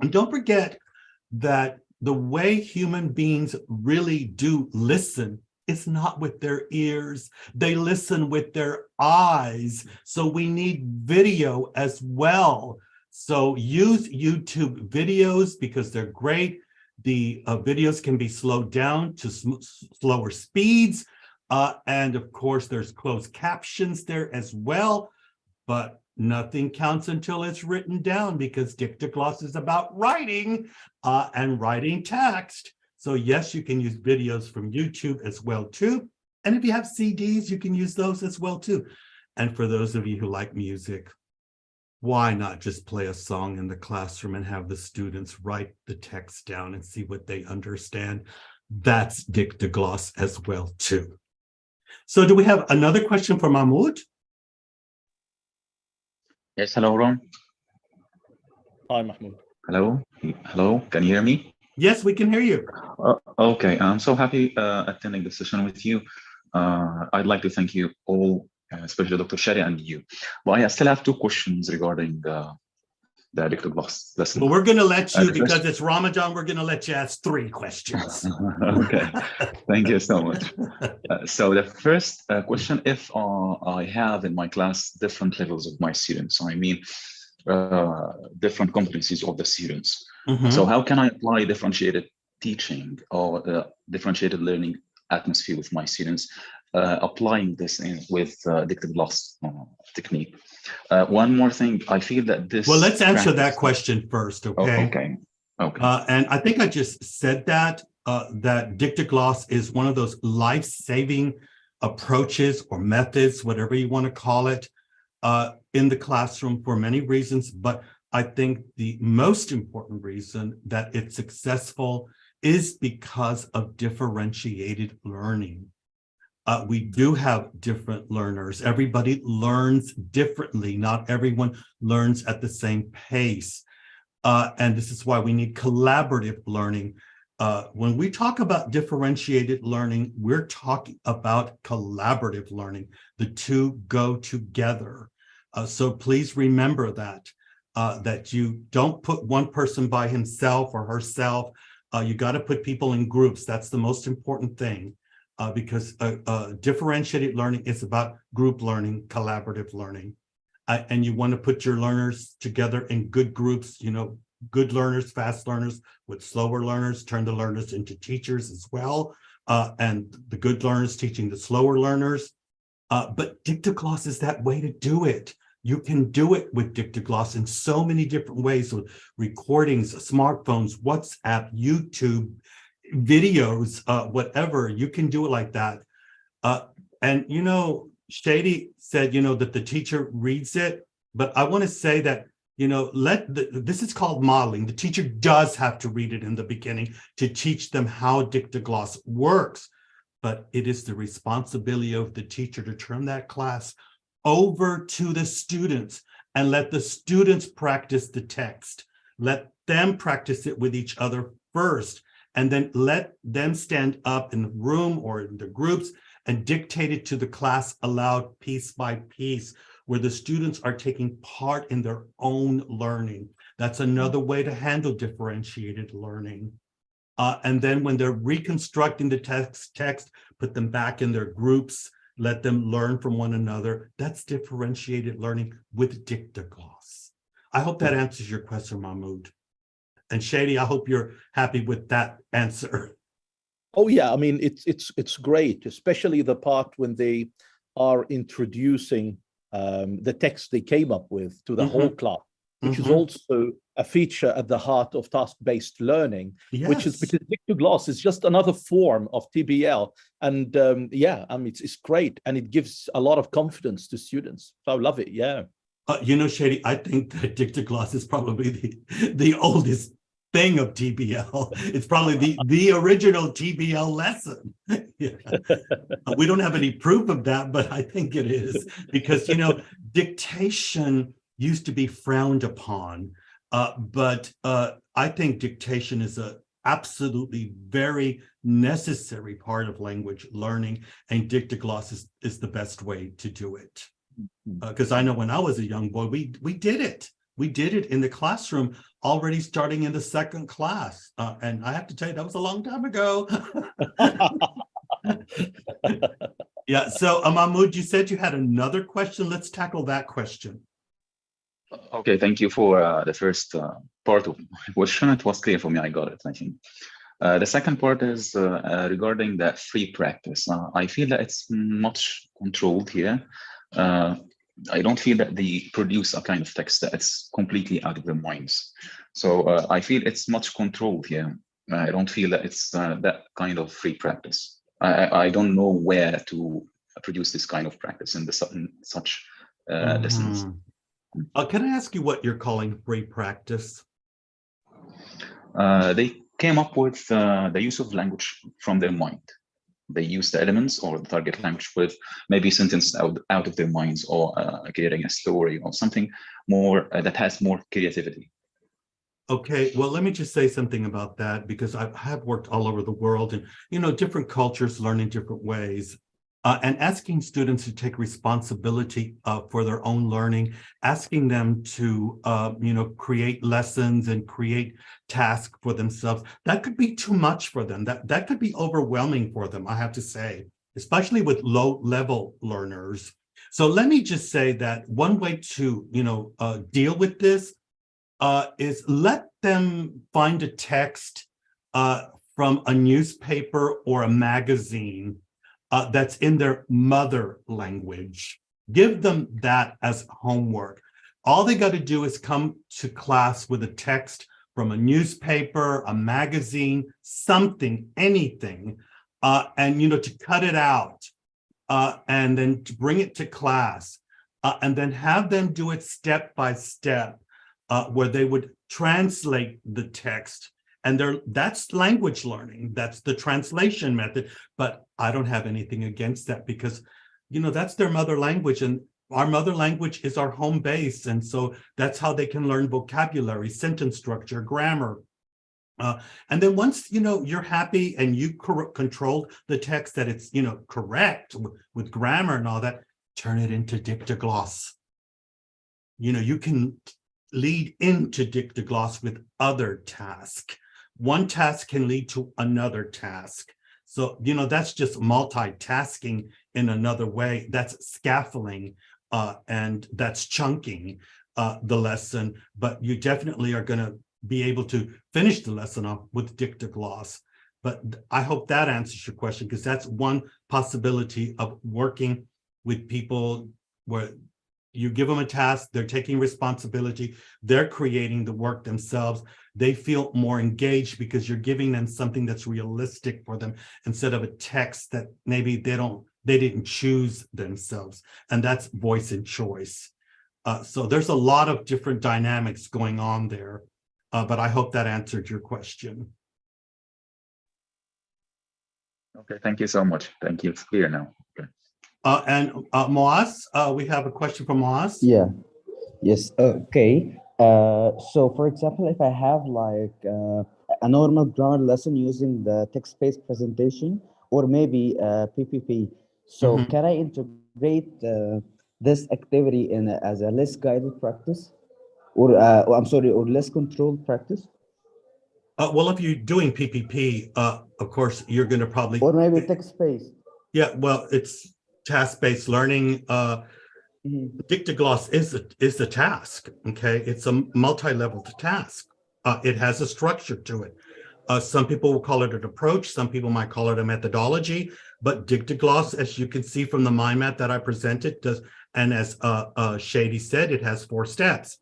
And don't forget that the way human beings really do listen is not with their ears. They listen with their eyes. So we need video as well. So use YouTube videos because they're great. The videos can be slowed down to slower speeds. And of course, there's closed captions there as well. But nothing counts until it's written down because Dictogloss is about writing and writing text. So yes, you can use videos from YouTube as well too. And if you have CDs, you can use those as well too. And for those of you who like music, why not just play a song in the classroom and have the students write the text down and see what they understand? That's Dictogloss as well too. So do we have another question for Mahmoud? Yes, hello, Ron. Hi, Mahmoud. Hello, hello. Can you hear me? Yes, we can hear you. Okay, I'm so happy attending the session with you. I'd like to thank you all, especially Dr. Shari and you. But I still have two questions regarding the Dictogloss lesson. Well, we're going to let you, because it's Ramadan, we're going to let you ask 3 questions. Okay, thank you so much. So the first question, if I have in my class different levels of my students, I mean, different competencies of the students. So how can I apply differentiated teaching or differentiated learning atmosphere with my students, applying this with Dictogloss technique? One more thing, I feel that this— Well, let's answer that question first, okay? Okay. And I think I just said that Dictogloss is one of those life-saving approaches or methods, whatever you want to call it, in the classroom for many reasons. But I think the most important reason that it's successful is because of differentiated learning. We do have different learners. Everybody learns differently. Not everyone learns at the same pace. And this is why we need collaborative learning. When we talk about differentiated learning, we're talking about collaborative learning. The two go together. So please remember that, that you don't put one person by himself or herself. You got to put people in groups. That's the most important thing. Because differentiated learning is about group learning, collaborative learning. And you want to put your learners together in good groups, good learners, fast learners with slower learners, turn the learners into teachers as well. And the good learners teaching the slower learners. But Dictogloss is that way to do it. You can do it with Dictogloss in so many different ways, with recordings, smartphones, WhatsApp, YouTube, videos, whatever. You can do it like that. And Shady said that the teacher reads it, but I want to say that this is called modeling. The teacher does have to read it in the beginning to teach them how Dictogloss works, but it is the responsibility of the teacher to turn that class over to the students and let the students practice the text. Let them practice it with each other first, and then let them stand up in the room or in the groups and dictate it to the class aloud, piece by piece, where the students are taking part in their own learning. That's another way to handle differentiated learning. And then when they're reconstructing the text, put them back in their groups, let them learn from one another. That's differentiated learning with Dictogloss. I hope that answers your question, Mahmoud. And Shady, I hope you're happy with that answer. Oh yeah, I mean it's great, especially the part when they are introducing the text they came up with to the whole class, which is also a feature at the heart of task-based learning, which is because Dictogloss is just another form of TBL. And yeah, I mean, it's great. And it gives a lot of confidence to students. So I love it, yeah. Shady, I think that Dictogloss is probably the oldest thing of TBL. It's probably the original TBL lesson. Yeah. We don't have any proof of that, but I think it is because, dictation used to be frowned upon, but I think dictation is a absolutely very necessary part of language learning, and Dictogloss is the best way to do it. Because I know when I was a young boy, we did it. We did it in the classroom already starting in the second class. And I have to tell you, that was a long time ago. Yeah, so Mahmoud, you said you had another question. Let's tackle that question. Okay, thank you for the first part of my question. It was clear for me, I got it, I think. The second part is regarding the free practice. I feel that it's much controlled here. I don't feel that they produce a kind of text that's completely out of their minds. So I feel it's much controlled here. I don't feel that it's that kind of free practice. I don't know where to produce this kind of practice in such lessons. Can I ask you what you're calling free practice? They came up with the use of language from their mind. They use the elements or the target language with maybe sentences out of their minds, or creating a story or something more that has more creativity. Okay, well, let me just say something about that, because I have worked all over the world, and different cultures learn in different ways. And asking students to take responsibility for their own learning, asking them to, create lessons and create tasks for themselves, that could be too much for them. That could be overwhelming for them, I have to say, especially with low-level learners. So let me just say that one way to, deal with this is let them find a text from a newspaper or a magazine that's in their mother language. Give them that as homework. All they got to do is come to class with a text from a newspaper, a magazine, something, anything, and to cut it out, and then to bring it to class, and then have them do it step by step, where they would translate the text. And that's language learning. That's the translation method. But I don't have anything against that, because, that's their mother language, and our mother language is our home base. And so that's how they can learn vocabulary, sentence structure, grammar. And then once, you're happy and you controlled the text that it's, correct with grammar and all that, turn it into Dictogloss. You can lead into Dictogloss with other tasks. One task can lead to another task. So, that's just multitasking in another way. That's scaffolding, and that's chunking the lesson. But you definitely are going to be able to finish the lesson off with Dictogloss. But I hope that answers your question, because that's one possibility of working with people where you give them a task, they're taking responsibility, they're creating the work themselves. They feel more engaged because you're giving them something that's realistic for them, instead of a text that maybe they didn't choose themselves. And that's voice and choice. So there's a lot of different dynamics going on there, but I hope that answered your question. Okay, thank you so much. Thank you. It's clear now. Okay. And Moaz, we have a question from Moaz. Yeah. Yes. Okay. So, for example, if I have like a normal grammar lesson using the text-based presentation, or maybe PPP, so can I integrate this activity as a less guided practice, or or less controlled practice? Well, if you're doing PPP, of course, you're going to probably, or maybe text-based. Yeah, well, it's task-based learning. Dictogloss is a task. Okay, it's a multi-level task. It has a structure to it. Some people will call it an approach. Some people might call it a methodology. But Dictogloss, as you can see from the mind map that I presented, does, and as Shady said, it has 4 steps.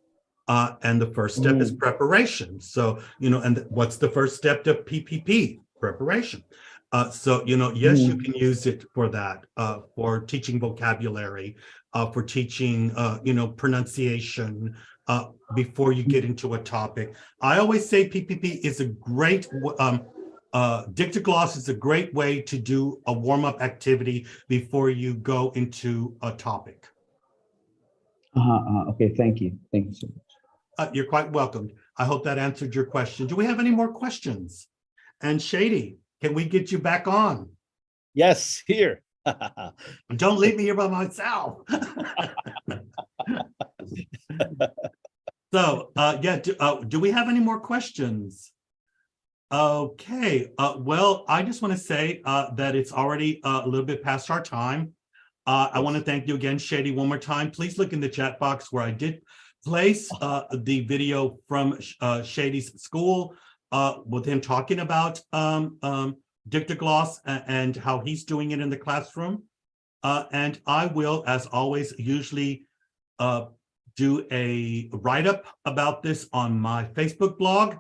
And the first step is preparation. So, and what's the first step to PPP? Preparation. So, yes, you can use it for that, for teaching vocabulary. for teaching, pronunciation before you get into a topic. I always say PPP is a great, Dictogloss is a great way to do a warm-up activity before you go into a topic. Okay, thank you. Thank you so much. You're quite welcome. I hope that answered your question. Do we have any more questions? And Shady, can we get you back on? Yes, here. Don't leave me here by myself. So, do we have any more questions? Okay, well, I just want to say that it's already a little bit past our time. I want to thank you again, Shady, one more time. Please look in the chat box where I did place the video from Shady's school with him talking about Dictogloss and how he's doing it in the classroom. And I will, as always, usually do a write-up about this on my Facebook blog,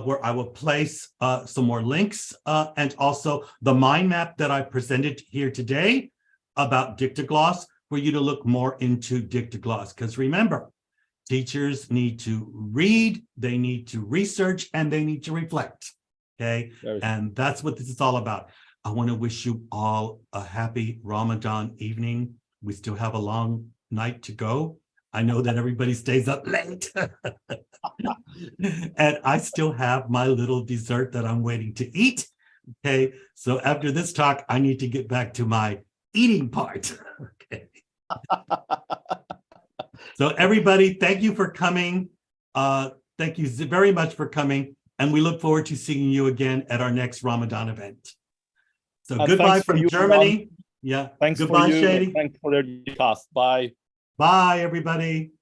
where I will place some more links and also the mind map that I presented here today about Dictogloss for you to look more into Dictogloss. Because remember, teachers need to read, they need to research, and they need to reflect. Okay, and that's what this is all about. I want to wish you all a happy Ramadan evening. We still have a long night to go. I know that everybody stays up late. And I still have my little dessert that I'm waiting to eat. Okay, so after this talk, I need to get back to my eating part. Okay. So everybody, thank you for coming. Thank you very much for coming. And we look forward to seeing you again at our next Ramadan event. So goodbye from Germany. Yeah. Thanks goodbye, for you. Shady. Thanks for the cast. Bye. Bye, everybody.